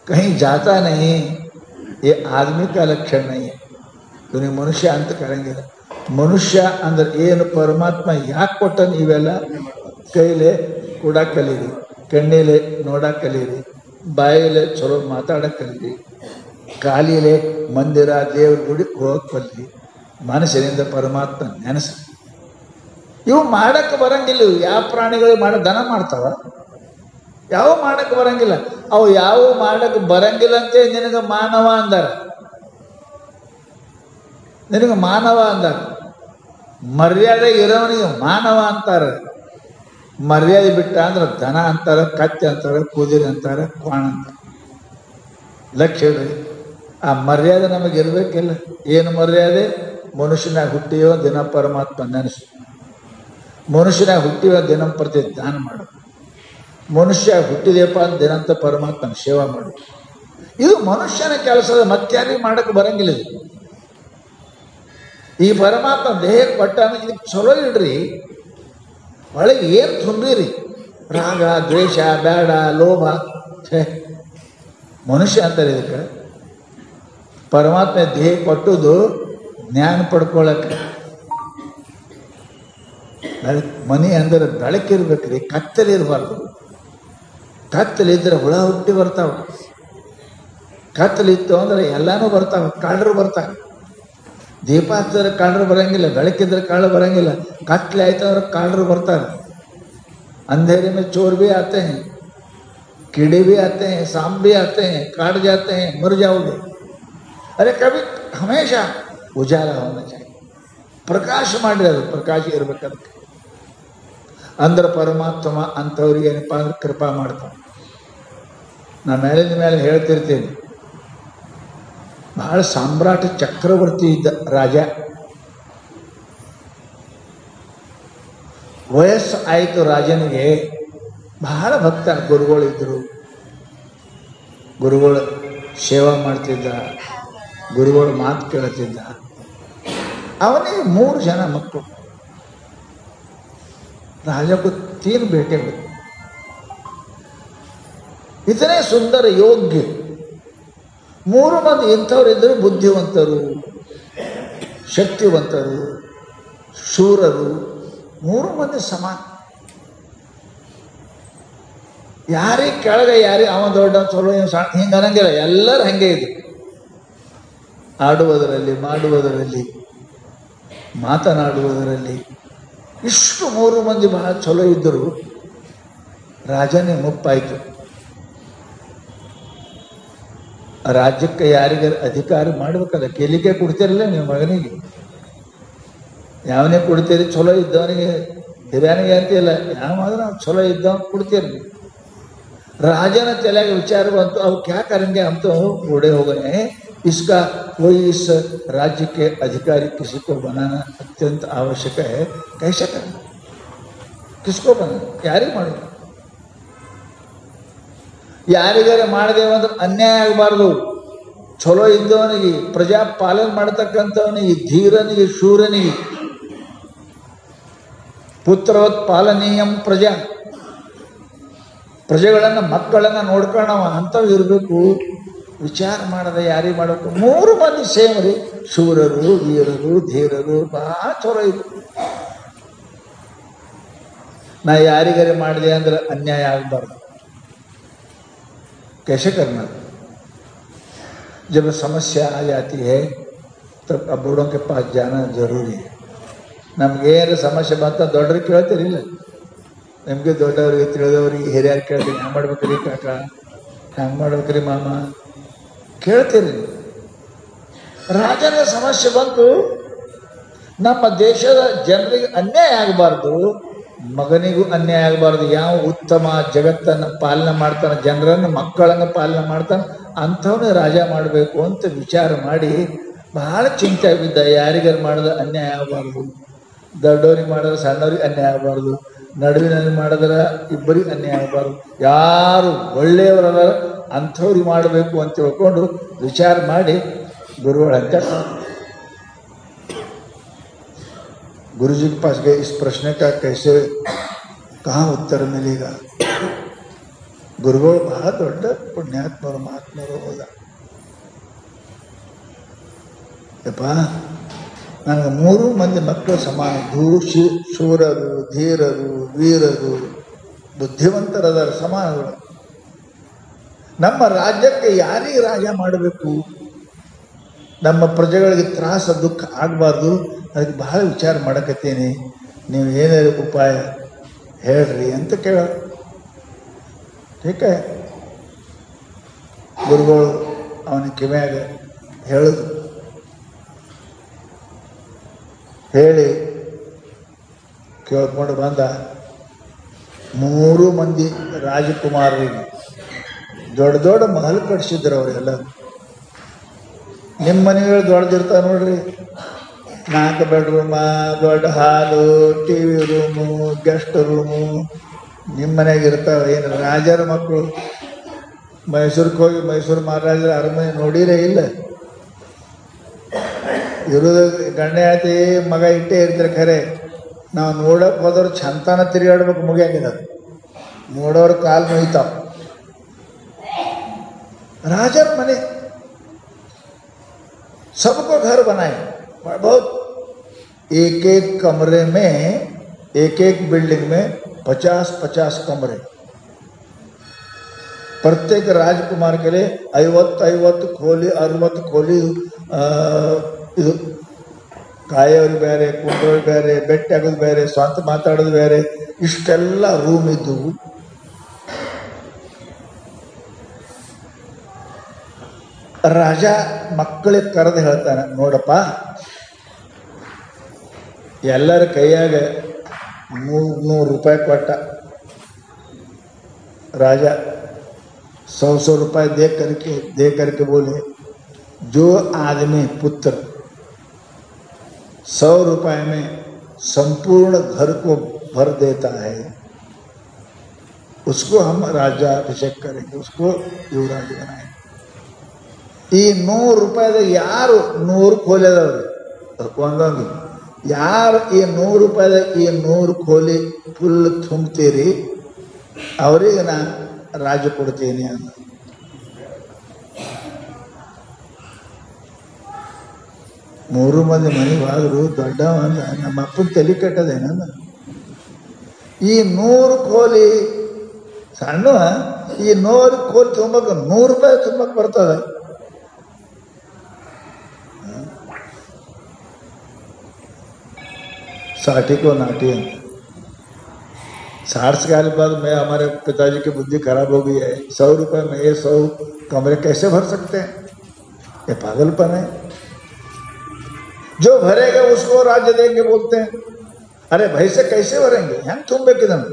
कहीं जाता नहीं. ये आदमी का लक्षण नहीं है. तो मनुष्य अंत करेंगे. मनुष्य अंदर ಏನು ಪರಮಾತ್ಮ ಯಾಕೆ ಕೊಟ್ಟನು? ಇವೆಲ್ಲ ಕೈಲೇ ಕೊಡಕ್ಕೆ ಕಲೀರಿ, ಕಣ್ಣಿಲೆ ನೋಡಕ್ಕೆ ಕಲೀರಿ, ಬಾಯಿಲೆ ಚಲೋ ಮಾತಾಡಕ್ಕೆ ಕಲೀರಿ, ಕಾಲಿಲೆ ಮಂದಿರ ದೇವ್ರ ಗುಡಿಗೆ ಹೋಗಕ್ಕೆ ಕಲೀರಿ. ಮನಸ್ಸಿನಿಂದ ಪರಮಾತ್ಮ ನೆನೆಸಿ. ಇವು ಮಾಡಕ್ಕೆ ಬರಂಗಿಲ್ಲ. ಯಾವ ಪ್ರಾಣಿಗಳು ದನ ಮಾಡ್ತಾವ? ಯಾವ ಮಾಡಕ್ಕೆ ಬರಂಗಿಲ್ಲ. ಅವು ಯಾವ ಮಾಡಕ್ಕೆ ಬರಂಗಿಲ್ಲ ಅಂತೇಳಿ ನಿನಗೆ ಮಾನವ ಅಂದಾರ. ನಿನಗೆ ಮಾನವ ಅಂದಾರ. ಮರ್ಯಾದೆ ಇರೋವನಿಗೆ ಮಾನವ ಅಂತಾರೆ. ಮರ್ಯಾದೆ ಬಿಟ್ಟ ಅಂದ್ರೆ ದನ ಅಂತಾರೆ, ಕತ್ತೆ ಅಂತಾರೆ, ಕುದುರೆ ಅಂತಾರೆ, ಕ್ವಾಣ ಅಂತಾರೆ. ಲಕ್ಷ್ಯ ಹೇಳ್ರಿ, ಆ ಮರ್ಯಾದೆ ನಮಗೆ ಇರಬೇಕಿಲ್ಲ. ಏನು ಮರ್ಯಾದೆ? ಮನುಷ್ಯನಾಗ ಹುಟ್ಟಿಯೋ ದಿನ ಪರಮಾತ್ಮ ನೆನೆಸು. ಮನುಷ್ಯನಾಗ ಹುಟ್ಟಿಯೋ ದಿನ ಪ್ರತಿ ದಾನ ಮಾಡು. ಮನುಷ್ಯ ಹುಟ್ಟಿದೆಯಪ್ಪ ಅಂತ ದಿನಂತ ಪರಮಾತ್ಮನ ಸೇವಾ ಮಾಡು. ಇದು ಮನುಷ್ಯನ ಕೆಲಸದ. ಮತ್ತಾರಿಗೆ ಮಾಡಕ್ಕೆ ಬರಂಗಿಲ್ಲ. ಇದು ಈ ಪರಮಾತ್ಮ ದೇಹ ಕೊಟ್ಟ ಇದಕ್ಕೆ ಚಲೋ ಇಡ್ರಿ. ಒಳಗೆ ಏನು ತುಂಬಿರಿ? ರಾಗ, ದ್ವೇಷ, ಬೇಡ, ಲೋಭ. ಮನುಷ್ಯ ಅಂತಾರೆ ಇದಕ್ಕೆ. ಪರಮಾತ್ಮ ದೇಹ ಕೊಟ್ಟುದು ಜ್ಞಾನ ಪಡ್ಕೊಳ್ಳಕ್ಕೆ. ಮನೆ ಅಂದರೆ ಬೆಳಕಿರ್ಬೇಕ್ರಿ, ಕತ್ತಲಿರಬಾರ್ದು. ಕತ್ತಲಿದ್ರೆ ಹುಳ ಹುಟ್ಟಿ ಬರ್ತಾವೆ. ಕತ್ತಲಿತ್ತು ಅಂದ್ರೆ ಎಲ್ಲಾನು ಬರ್ತಾವೆ, ಕಾಳರು ಬರ್ತಾವೆ. ದೀಪ ಹಚ್ಚಿದ್ರೆ ಕಾಳರು ಬರಂಗಿಲ್ಲ, ಬೆಳಕಿದ್ರೆ ಕಾಳು ಬರಂಗಿಲ್ಲ. ಕತ್ಲೆ ಆಯ್ತು ಅಂದ್ರೆ ಕಾಳರು ಬರ್ತಾರೆ. अंधेरे में चोर भी आते हैं, कीड़े भी आते हैं, सांप भी आते हैं, काट जाते हैं, मर जाओगे। अरे कभी हमेशा उजाला होना चाहिए, प्रकाश ಮಾಡಿರೋದು ಪ್ರಕಾಶ ಇರಬೇಕಂತ. ಅಂದ್ರೆ ಪರಮಾತ್ಮ ಅಂಥವ್ರಿಗೆ ಏನಪ್ಪ ಅಂದ್ರೆ ಕೃಪಾ ಮಾಡ್ತಾನೆ. ನಾ ಮೇಲಿನ ಮೇಲೆ ಹೇಳ್ತಿರ್ತೀನಿ, ಬಹಳ ಸಾಮ್ರಾಟ ಚಕ್ರವರ್ತಿ ಇದ್ದ ರಾಜ. ವಯಸ್ಸು ಆಯಿತು ರಾಜನಿಗೆ. ಬಹಳ ಭಕ್ತ ಗುರುಗಳಿದ್ದರು. ಗುರುಗಳ ಸೇವಾ ಮಾಡ್ತಿದ್ದ, ಗುರುಗಳ ಮಾತು ಕೇಳ್ತಿದ್ದ. ಅವನಿಗೆ 3 ಜನ ಮಕ್ಕಳು. राजा को 3 बेटे हुए, इतने सुंदर योग्य. 3 ಮಂದಿ ಇಂಥವರಿದ್ದರು, ಬುದ್ಧಿವಂತರು, ಶಕ್ತಿವಂತರು, ಶೂರರು. 3 ಮಂದಿ ಸಮಾನ. ಯಾರಿಗೆ ಕೆಳಗೆ ಯಾರಿಗೆ ಅವ ದೊಡ್ಡ ಚಲೋ ಹಿಂಗೆ ಅನ್ನಂಗಿಲ್ಲ. ಎಲ್ಲರೂ ಹಂಗೆ ಇದೆ. ಆಡುವುದರಲ್ಲಿ, ಮಾಡುವುದರಲ್ಲಿ, ಮಾತನಾಡುವುದರಲ್ಲಿ. ಇಷ್ಟು 3 ಮಂದಿ ಬಹಳ ಚಲೋ ಇದ್ದರು. ರಾಜನೇ ಮುಪ್ಪಾಯಿತು. ರಾಜ್ಯಕ್ಕೆ ಯಾರಿಗೆ ಅಧಿಕಾರ ಮಾಡ್ಬೇಕಲ್ಲ, ಕೇಳಿಕೆ ಕೊಡ್ತಿರಲಿಲ್ಲ ನೀವು ಮಗನಿಗೆ. ಯಾವನೇ ಕೊಡ್ತೀರಿ? ಚಲೋ ಇದ್ದವನಿಗೆ, ಹಿರಿಯನಿಗೆ ಅಂತಿಲ್ಲ, ಯಾವಾದ್ರೆ ಚಲೋ ಇದ್ದವನು ಕೊಡ್ತೀರಿ. ರಾಜನ ತಲೆಗೆ ವಿಚಾರ ಬಂತು, अब क्या करेंगे, हम तो बूढ़े हो गए हैं, इसका कोई इस राज्य के अधिकारी किसी को बनाना अत्यंत आवश्यक है. कैसे करना, किसको बनाना, ಯಾರಿಗೆ ಮಾಡಿ? ಯಾರಿಗಾರೆ ಮಾಡಿದೇವೆ ಅಂದ್ರೆ ಅನ್ಯಾಯ ಆಗಬಾರ್ದು. ಚಲೋ ಇದ್ದವನಿಗೆ, ಪ್ರಜಾ ಪಾಲನೆ ಮಾಡ್ತಕ್ಕಂಥವನಿಗೆ, ಧೀರನಿಗೆ, ಶೂರನಿಗೆ. ಪುತ್ರವತ್ ಪಾಲನೀಯಂ ಪ್ರಜಾ, ಪ್ರಜೆಗಳನ್ನು, ಮಕ್ಕಳನ್ನು ನೋಡ್ಕೊಳ್ಳವ ಅಂಥವು ಇರಬೇಕು. ವಿಚಾರ ಮಾಡದೆ ಯಾರಿಗೆ ಮಾಡಬೇಕು? 3 ಮಂದಿ ಸೇಮ್ ರೀ, ಶೂರರು, ವೀರರು, ಧೀರರು, ಬಹಳ ಚಲೋ ಇತ್ತು. ನಾ ಯಾರಿಗಾರೆ ಮಾಡಿದೆ ಅಂದ್ರೆ ಅನ್ಯಾಯ ಆಗಬಾರ್ದು. कैसे करना? जब समस्या आ जाती है तब बूढ़ों के पास जाना जरूरी है. ನಮಗೇನು ಸಮಸ್ಯೆ ಬಂತ ದೊಡ್ಡರಿಗೆ ಕೇಳ್ತೀರಿಲ್ಲ, ನಿಮಗೆ ದೊಡ್ಡವ್ರಿಗೆ, ತಿಳಿದವ್ರಿಗೆ, ಹಿರಿಯರು ಕೇಳ್ತೀರಿ. ಹ್ಯಾಂಗೆ ಮಾಡ್ಬೇಕ್ರಿ ಕಾಕ, ಹ್ಯಾಂಗೆ ಮಾಡ್ಬೇಕ್ರಿ ಮಾಮ, ಕೇಳ್ತೀರಿ. ರಾಜನ ಸಮಸ್ಯೆ ಬಂತು. ನಮ್ಮ ದೇಶದ ಜನರಿಗೆ ಅನ್ಯಾಯ ಆಗಬಾರ್ದು, ಮಗನಿಗೂ ಅನ್ಯಾಯ ಆಗಬಾರ್ದು. ಯಾವ ಉತ್ತಮ ಜಗತ್ತನ್ನು ಪಾಲನೆ ಮಾಡ್ತಾನೆ, ಜನರನ್ನು, ಮಕ್ಕಳನ್ನು ಪಾಲನೆ ಮಾಡ್ತಾನೆ, ಅಂಥವನ್ನೇ ರಾಜ ಮಾಡಬೇಕು ಅಂತ ವಿಚಾರ ಮಾಡಿ ಬಹಳ ಚಿಂತೆ ಬಿದ್ದ. ಯಾರಿಗಾರು ಮಾಡಿದ್ರೆ ಅನ್ಯಾಯ ಆಗಬಾರ್ದು, ದೊಡ್ಡವ್ರಿಗೆ ಮಾಡಿದ್ರೆ ಸಣ್ಣವ್ರಿಗೆ ಅನ್ಯಾಯ ಆಗಬಾರ್ದು, ನಡುವಿನಲ್ಲಿ ಮಾಡಿದ್ರೆ ಇಬ್ಬರಿಗೆ ಅನ್ಯಾಯ ಆಗಬಾರ್ದು, ಯಾರು ಒಳ್ಳೆಯವರಲ್ಲ ಅಂಥವ್ರಿಗೆ ಮಾಡಬೇಕು ಅಂತ ತಿಳ್ಕೊಂಡು ವಿಚಾರ ಮಾಡಿ ಗುರುಗಳಂತೆ गुरु जी के पास गए. इस प्रश्न का कैसे, कहाँ उत्तर मिलेगा? गुरुಗಳು ಬಹಳ ದೊಡ್ಡ ಪುಣ್ಯಾತ್ಮರು, ಮಹಾತ್ಮರು ಹೋದ. ಯಪ್ಪ, ನನಗೆ 3 ಮಂದಿ ಮಕ್ಕಳು ಸಮಾನ. ಶೂರರು, ಧೀರರು, ವೀರರು, ಬುದ್ಧಿವಂತರದಾರ, ಸಮಾನಗಳು. ನಮ್ಮ ರಾಜ್ಯಕ್ಕೆ ಯಾರಿಗೆ ರಾಜ ಮಾಡಬೇಕು? ನಮ್ಮ ಪ್ರಜೆಗಳಿಗೆ ತ್ರಾಸ, ದುಃಖ ಆಗಬಾರ್ದು. ಅದಕ್ಕೆ ಬಹಳ ವಿಚಾರ ಮಾಡಕತ್ತೀನಿ, ನೀವು ಏನೇ ಉಪಾಯ ಹೇಳ್ರಿ ಅಂತ ಕೇಳ. ठीक है. ಗುರುಗಳು ಅವನ ಕಿವ್ಯಾಗ ಹೇಳಿದ್ರು. ಹೇಳಿ ಕೇಳ್ಕೊಂಡು ಬಂದ. 3 ಮಂದಿ ರಾಜಕುಮಾರರಿಗೆ ದೊಡ್ಡ ದೊಡ್ಡ ಮಹಲ್ ಕಟ್ಸಿದ್ರು ಅವರೆಲ್ಲ. ನಿಮ್ಮ ಮನೆಗಳು ದೊಡ್ಡದಿರ್ತಾವೆ ನೋಡ್ರಿ, 4 ಬೆಡ್ರೂಮ, ದೊಡ್ಡ ಹಾಲು, TV ರೂಮು, ಗೆಸ್ಟ್ ರೂಮು ನಿಮ್ಮ ಮನೆಯಾಗ ಇರ್ತಾವೆ. ಏನು ರಾಜರ ಮಕ್ಕಳು ಮೈಸೂರಿಗೆ ಹೋಗಿ ಮೈಸೂರು ಮಹಾರಾಜರ ಅರಮನೆ ನೋಡಿರೇ ಇಲ್ಲ. ಇರೋದು ಗಂಡ ಆಯ್ತು, ಮಗ ಇಟ್ಟೇ ಇರ್ತಾರೆ. ಖರೆ ನಾವು ನೋಡೋಕೆ ಹೋದವ್ರು ಚಂತಾನ ತಿರುಗಾಡ್ಬೇಕು, ಮುಗಿಯಾಗಿಲ್ಲ. ನೋಡೋರು ಕಾಲು ನೋಯ್ತಾವ. राजर मने सबको घर बनाए, बहुत एक एक कमरे में, एक एक बिल्डिंग में 50-50 कमरे. प्रत्येक राजकुमार के लिए 50 खोली 60 खोली ಇದು ಕಾಯೋರು ಬೇರೆ, ಕುಂಡ್ರೋರು ಬೇರೆ, ಬೆಟ್ಟ ಆಗೋದು ಬೇರೆ, ಸ್ವಂತ ಮಾತಾಡೋದು ಬೇರೆ, ಇಷ್ಟೆಲ್ಲ ರೂಮ್ ಇದ್ದವು. ರಾಜ ಮಕ್ಕಳಿಗೆ ಕರೆದು ಹೇಳ್ತಾನೆ, ನೋಡಪ್ಪ ಎಲ್ಲರ ಕೈಯಾಗ 100 ರೂಪಾಯಿ ಕೊಟ್ಟ. राजा 100 रुपये दे करके बोले, जो आदमी पुत्र 100 रुपये में संपूर्ण घर को भर देता है उसको हम राजा अभिषेक करेंगे, उसको युवराज बनाएंगे. ಈ 100 ರೂಪಾಯಿದಾಗ ಯಾರು 100 ಕೋಲಿದವ್ರು ಒಂದೊಂದು, ಯಾರು ಈ 100 ರೂಪಾಯಿದಾಗ ಈ 100 ಕೋಲಿ ಫುಲ್ ತುಂಬ್ತೀರಿ ಅವರಿಗೆ ನಾ ರಾಜ ಕೊಡ್ತೀನಿ ಅಂತ. ಮೂರು ಮಂದಿ ಮನೆಗೆ ಹೋದ್ರು. ದೊಡ್ಡ ನಮ್ಮ ಅಪ್ಪನ ತಲೆ ಕಟ್ಟದೇನ, ಈ 100 ಕೋಲಿ ಸಣ್ಣ, ಈ 100 ಕೋಲಿ ತುಂಬಕ್ಕೆ 100 ರೂಪಾಯಿ ತುಂಬಕ್ಕೆ ಬರ್ತದೆ. साठी को नाटी अंत 60 साल बाद मैं हमारे पिताजी की बुद्धि खराब हो गई है, 100 रुपये में ये 100 कमरे कैसे भर सकते हैं? ये पागलपन है. जो भरेगा उसको राज्य देंगे बोलते हैं. अरे भाई से कैसे भरेंगे? हम तुम बेकिदम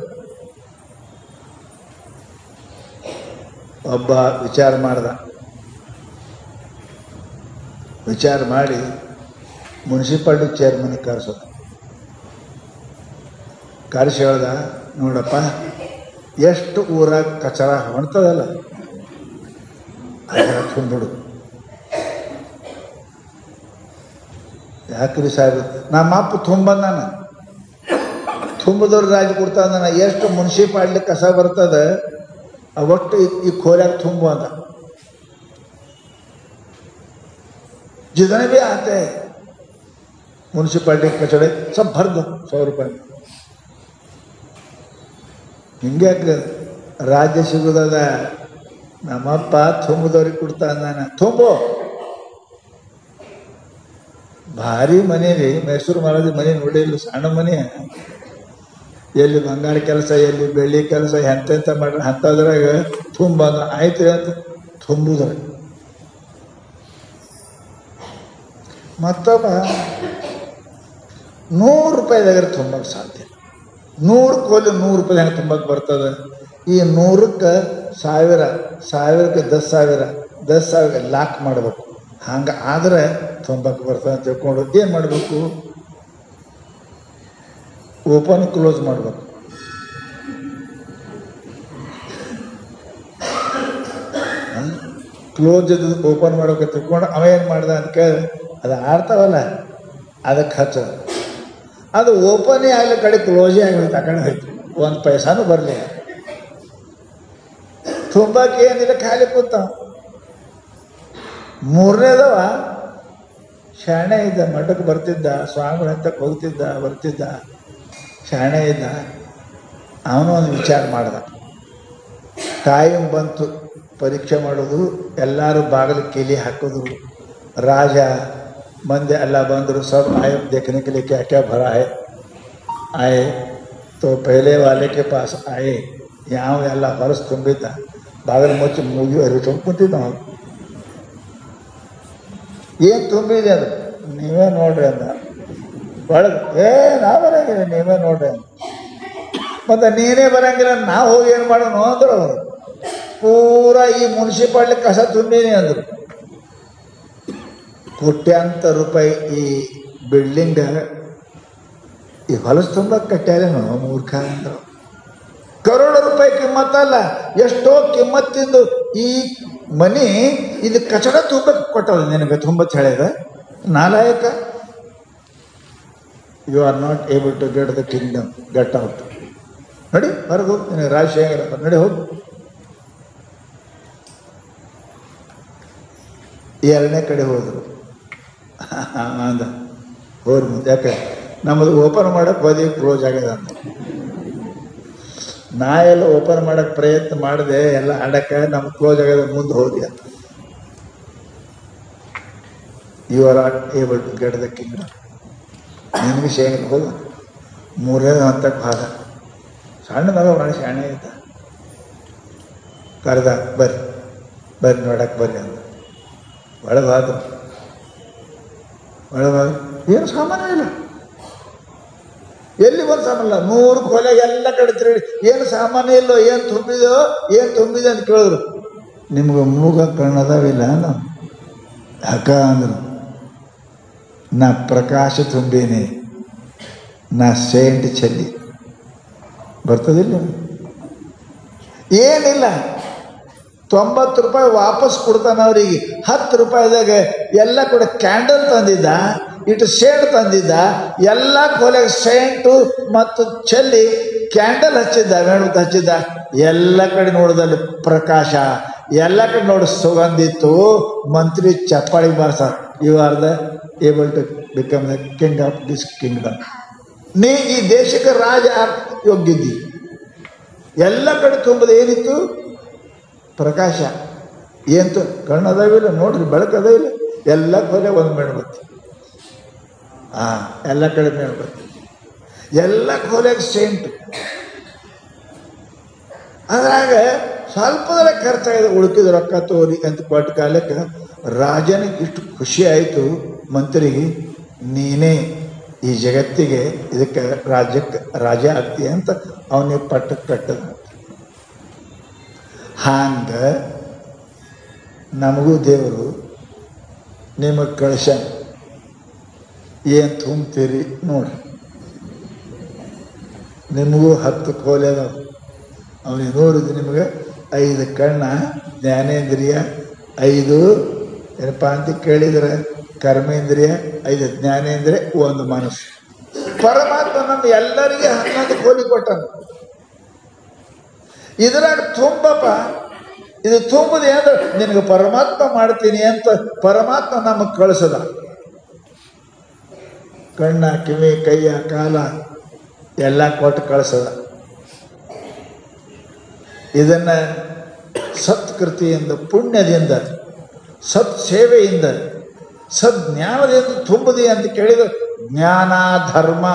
ಒಬ್ಬ ವಿಚಾರ ಮಾಡಿ ಮುನ್ಸಿಪಾಲಿಟಿ ಚೇರ್ಮನ್ ಕರೆಸೋದು. ಕರೆಸಿ ಹೇಳ್ದ, ನೋಡಪ್ಪ ಎಷ್ಟು ಊರಾಗ ಕಚರ ಹೊಣ್ತದಲ್ಲ ಅದರ ತುಂಬಿಡು. ಯಾಕ್ರಿ ಸಾಹೇಬ್, ನಮ್ಮ ಅಪ್ಪ ತುಂಬಂದಾನ, ತುಂಬದವ್ರು ರಾಜ ಕೊಡ್ತಾನ, ಎಷ್ಟು ಮುನ್ಸಿಪಾಲಿಟಿ ಕಸ ಬರ್ತದ ಅವಷ್ಟು ಈ खोऱ्याग ತುಂಬು ಅಂತ. जितने भी आते हैं म्यूनसिपालिटी कचड़े सब भर दो 100 रुपये. ಹಿಂಗ್ಯಾಕೆ ರಾಜ್ಯ ಸಿಗುದದ? ನಮ್ಮಪ್ಪ ತುಂಬದವ್ರಿಗೆ ಕೊಡ್ತಾ ಅಂದಾನ, ತುಂಬು. ಭಾರಿ ಮನೆ ರೀ, ಮೈಸೂರು ಮಹಾರಾಜ ಮನೆ ನೋಡಿಲ್ಲ, ಸಣ್ಣ ಮನೆ. ಎಲ್ಲಿ ಬಂಗಾರ ಕೆಲಸ, ಎಲ್ಲಿ ಬೆಳ್ಳಿ ಕೆಲಸ, ಎಂತೆಂತ ಮಾಡ್ರಿ ಅಂಥದ್ರಾಗ ತುಂಬ ಆಯ್ತು ಅಂತ ತುಂಬುದ್ರ. ಮತ್ತೊಬ್ಬ 100 ರೂಪಾಯಿದಾಗ ತುಂಬಕ್ಕೆ ಸಾಧ್ಯ. 100 ಕೋಲಿ 100 ರೂಪಾಯಿ ಹೆಂಗೆ ತುಂಬಕ್ಕೆ ಬರ್ತದೆ? ಈ 100ಕ್ಕೆ 1000, 1000ಕ್ಕೆ 10,000, 10,000 ಲಾಕ್ ಮಾಡಬೇಕು. ಹಂಗೆ ಆದರೆ ತುಂಬಕ್ಕೆ ಬರ್ತದೆ ಅಂತ ತಿಳ್ಕೊಂಡು ಏನು ಮಾಡಬೇಕು? ಓಪನ್ ಕ್ಲೋಸ್ ಮಾಡಬೇಕು. ಕ್ಲೋಸ್ ಇದ್ದು ಓಪನ್ ಮಾಡೋಕೆ ತಿಳ್ಕೊಂಡು ಅವ ಏನು ಮಾಡ್ದ ಅಂತ ಕೇಳಿ, ಅದು ಆಡ್ತಾವಲ್ಲ ಅದಕ್ಕೆ ಹಚ್ಚ. ಅದು ಓಪನೇ ಆಗಲಿ ಕಡೆ ಕ್ಲೋಸೇ ಆಗಲಿ ತಗೊಂಡು ಹೋಯ್ತು, 1 ಪೈಸಾನು ಬರಲಿ. ತುಂಬಕ್ಕೆ ಏನಿಲ್ಲ, ಖಾಲಿ ಕೂತ. ಮೂರನೇದವ ಶಾಣೆ ಇದ್ದ, ಮಠಕ್ಕೆ ಬರ್ತಿದ್ದ, ಸ್ವಾಮಿಗಳ ಹತ್ತಕ್ಕೆ ಹೋಗ್ತಿದ್ದ ಬರ್ತಿದ್ದ, ಶಾಣೆ ಇದ್ದ. ಅವನು ಒಂದು ವಿಚಾರ ಮಾಡ್ದ. ಟೈಮ್ ಬಂತು ಪರೀಕ್ಷೆ ಮಾಡೋದು, ಎಲ್ಲರೂ ಬಾಗಿಲು ಕೀಲಿ ಹಾಕೋದು. ರಾಜ मंदे अल्लाह बंदर सब आए देखने के लिए क्या क्या भरा है. आए तो पहले वाले के पास आए, यहाँ अल्लाह फर्श ತುಂಬಿದ್ದ. ಬಾಗಿಲು ಮುಚ್ಚಿ ಮುಗಿ ಕುಂತಿದ್ದ. ಏನು ತುಂಬಿದೆ ಅದು? ನೀವೇ ನೋಡ್ರಿ ಅಂದ. ಒಳಗೆ ನಾ ಬರಂಗಿಲ್ಲ, ನೀವೇ ನೋಡ್ರಿ ಅಂದ. ಮತ್ತು ನೀನೇ ಬರಂಗಿಲ್ಲ, ನಾವು ಹೋಗಿ ಏನು ಮಾಡೋಣ ಅಂದರು ಅವರು. ಪೂರಾ ಈ ಮುನ್ಸಿಪಾಲಿಟಿ ಕಸ ತುಂಬಿನಿ ಅಂದರು. ಕೋಟ್ಯಾಂತರ ರೂಪಾಯಿ ಈ ಬಿಲ್ಡಿಂಗ್ ಈ ಹೊಲಸು ತುಂಬಕ್ಕೆ ಕಟ್ಟ್ಯಾರೇನೋ ಮೂರ್ಖ ಅಂದರು. ಕರೋಡ ರೂಪಾಯಿ ಕಿಮ್ಮತ್ತಲ್ಲ, ಎಷ್ಟೋ ಕಿಮ್ಮತ್ತಿಂದು ಈ ಮನಿ ಇದು ಕಚಡ ತುಂಬಕ್ಕೆ ಕೊಟ್ಟದ ನಿನಗೆ ತುಂಬತ್ತು ಹೇಳಿದ ನಾಲಾಯಕ. You are not able to get the kingdom, get out. ನೋಡಿ ಹೊರಗೆ ಹೋಗಿ, ನಿನಗೆ ರಾಜಶೇಖರ ನಡಿ ಹೋಗಿ. ಎರಡನೇ ಕಡೆ ಹೋದರು. ಅಂದ ಹೋರ್ ಮುಂದೆ, ಯಾಕೆ ನಮ್ಮದು ಓಪನ್ ಮಾಡೋಕ್ಕೆ ಬದಿ ಕ್ಲೋಸ್ ಆಗ್ಯದ ಅಂತ. ನಾ ಎಲ್ಲ ಓಪನ್ ಮಾಡೋಕ್ಕೆ ಪ್ರಯತ್ನ ಮಾಡಿದೆ, ಎಲ್ಲ ಅಡಕ್ಕೆ ನಮ್ಮ ಕ್ಲೋಸ್ ಆಗೋದು ಮುಂದೆ ಹೋಗಿ ಅಂತ. You are not able to get the kingdom. ನಿನ್ನ ವಿಷಯ ಹೋಗು. 3ನೇ ಹಂತಕ್ಕೆ ಭಾಗ. ಸಣ್ಣದಾಗ ಒಣ ಶಾಣೆ ಇದ್ದ. ಕರೆದ, ಬರ್ರಿ ನೋಡಕ್ಕೆ ಬರ್ರಿ ಅಂತ. ಒಳಗಾದ ಏನು ಸಾಮಾನ್ಯ ಇಲ್ಲ. ಎಲ್ಲಿ ಒಂದು ಸಾಮಾನ್ಯ ಇಲ್ಲ. 100 ಕೊಲೆ ಎಲ್ಲ ಕಡೆ ತಿರುಗಿ ಏನು ಸಾಮಾನ್ಯ ಇಲ್ಲೋ, ಏನು ತುಂಬಿದೆ ಅಂತ ಕೇಳಿದ್ರು. ನಿಮ್ಗೆ ಮೂಗ ಕಣ್ಣದಾವಿಲ್ಲ ನಾವು ಯಾಕ ಅಂದ್ರು. ನಾ ಪ್ರಕಾಶ ತುಂಬೀನಿ, ನಾ ಸೇಂಟ್ ಚೆಲ್ಲಿ. ಬರ್ತದಿಲ್ಲ ಏನಿಲ್ಲ. 90 ರೂಪಾಯಿ ವಾಪಸ್ ಕೊಡ್ತಾನೆ ಅವರಿಗೆ. 10 ರೂಪಾಯಿದಾಗ ಎಲ್ಲ ಕೂಡ ಕ್ಯಾಂಡಲ್ ತಂದಿದ್ದ, ಇಟ್ಟು ಸೇಂಟ್ ತಂದಿದ್ದ. ಎಲ್ಲ ಕೊಲೆಗೆ ಸೇಂಟು ಮತ್ತು ಚೆಲ್ಲಿ ಕ್ಯಾಂಡಲ್ ಹಚ್ಚಿದ್ದ, ಮೇಣಬತ್ತಿ ಹಚ್ಚಿದ್ದ. ಎಲ್ಲ ಕಡೆ ನೋಡಿದಲ್ಲಿ ಪ್ರಕಾಶ, ಎಲ್ಲ ಕಡೆ ನೋಡಿ ಸುಗಂಧಿತ್ತು. ಮಂತ್ರಿ ಚಪ್ಪಾಳಿ ಬಾರ್ಸ, you are the able to become the king of this kingdom. ನೀ ಈ ದೇಶಕ್ಕೆ ರಾಜ ಯೋಗ್ಯಿದ್ದಿ. ಎಲ್ಲ ಕಡೆ ತುಂಬದ ಏನಿತ್ತು? ಪ್ರಕಾಶ. ಏನು ಕಣ್ಣದಾವಿಲ್ಲ ನೋಡ್ರಿ, ಬೆಳಕದ ಇಲ್ಲ. ಎಲ್ಲ ಕೊಲೆ ಒಂದು ಮೇಣಬತ್ತಿ. ಎಲ್ಲ ಕಡೆ ಮೇಣಬತ್ತಿ, ಎಲ್ಲ ಕೊಲೆಗೆ ಸೇಂಟು. ಅದ್ರಾಗ ಸ್ವಲ್ಪದರ ಖರ್ಚಾಗಿದೆ, ಉಳುಕಿದ ರೊಕ್ಕ ತೋರಿ ಅಂತ ಕೊಟ್ಟ ಕಾಲಕ್ಕೆ ರಾಜನಿಗೆ ಇಷ್ಟು ಖುಷಿ ಆಯಿತು. ಮಂತ್ರಿಗೆ, ನೀನೇ ಈ ಜಗತ್ತಿಗೆ ಇದಕ್ಕೆ ರಾಜ್ಯಕ್ಕೆ ರಾಜ ಆಗ್ತೀಯ ಅಂತ ಅವನಿಗೆ ಪಟ್ಟಕ್ಕೆ ಕಟ್ಟದ. ಹಂಗ ನಮಗೂ ದೇವರು ನಿಮಗೆ ಕಳಿಸ. ಏನು ತುಂಬ್ತೀರಿ ನೋಡ್ರಿ. ನಿಮಗೂ 10 ಕೋಲೆ ಅದಾವ. ಅವನಿಗೆ ನೋಡಿದ್ದು ನಿಮಗೆ 5 ಕಣ್ಣ, ಜ್ಞಾನೇಂದ್ರಿಯ 5 ಏನಪ್ಪ ಅಂತ ಕೇಳಿದರೆ ಕರ್ಮೇಂದ್ರಿಯ 5 ಜ್ಞಾನೇಂದ್ರಿಯ 1 ಮನಸ್ಸು. ಪರಮಾತ್ಮ ನಮ್ಮ ಎಲ್ಲರಿಗೆ 11 ಕೋಲಿ ಕೊಟ್ಟನು. ಇದ್ರಾಗ ತುಂಬಪ್ಪ, ಇದು ತುಂಬದೆ ಅಂದ್ರೆ ನಿನಗೆ ಪರಮಾತ್ಮ ಮಾಡ್ತೀನಿ ಅಂತ ಪರಮಾತ್ಮ ನಮಗೆ ಕಳಿಸದ. ಕಣ್ಣ, ಕಿವಿ, ಕೈಯ, ಕಾಲ ಎಲ್ಲ ಕೊಟ್ಟು ಕಳಿಸದ. ಇದನ್ನು ಸತ್ಕೃತಿಯಿಂದ, ಪುಣ್ಯದಿಂದ, ಸತ್ ಸೇವೆಯಿಂದ, ಸಜ್ಞಾನದಿಂದ ತುಂಬುದಿ ಅಂತ ಕೇಳಿದ್ರೆ, ಜ್ಞಾನ ಧರ್ಮ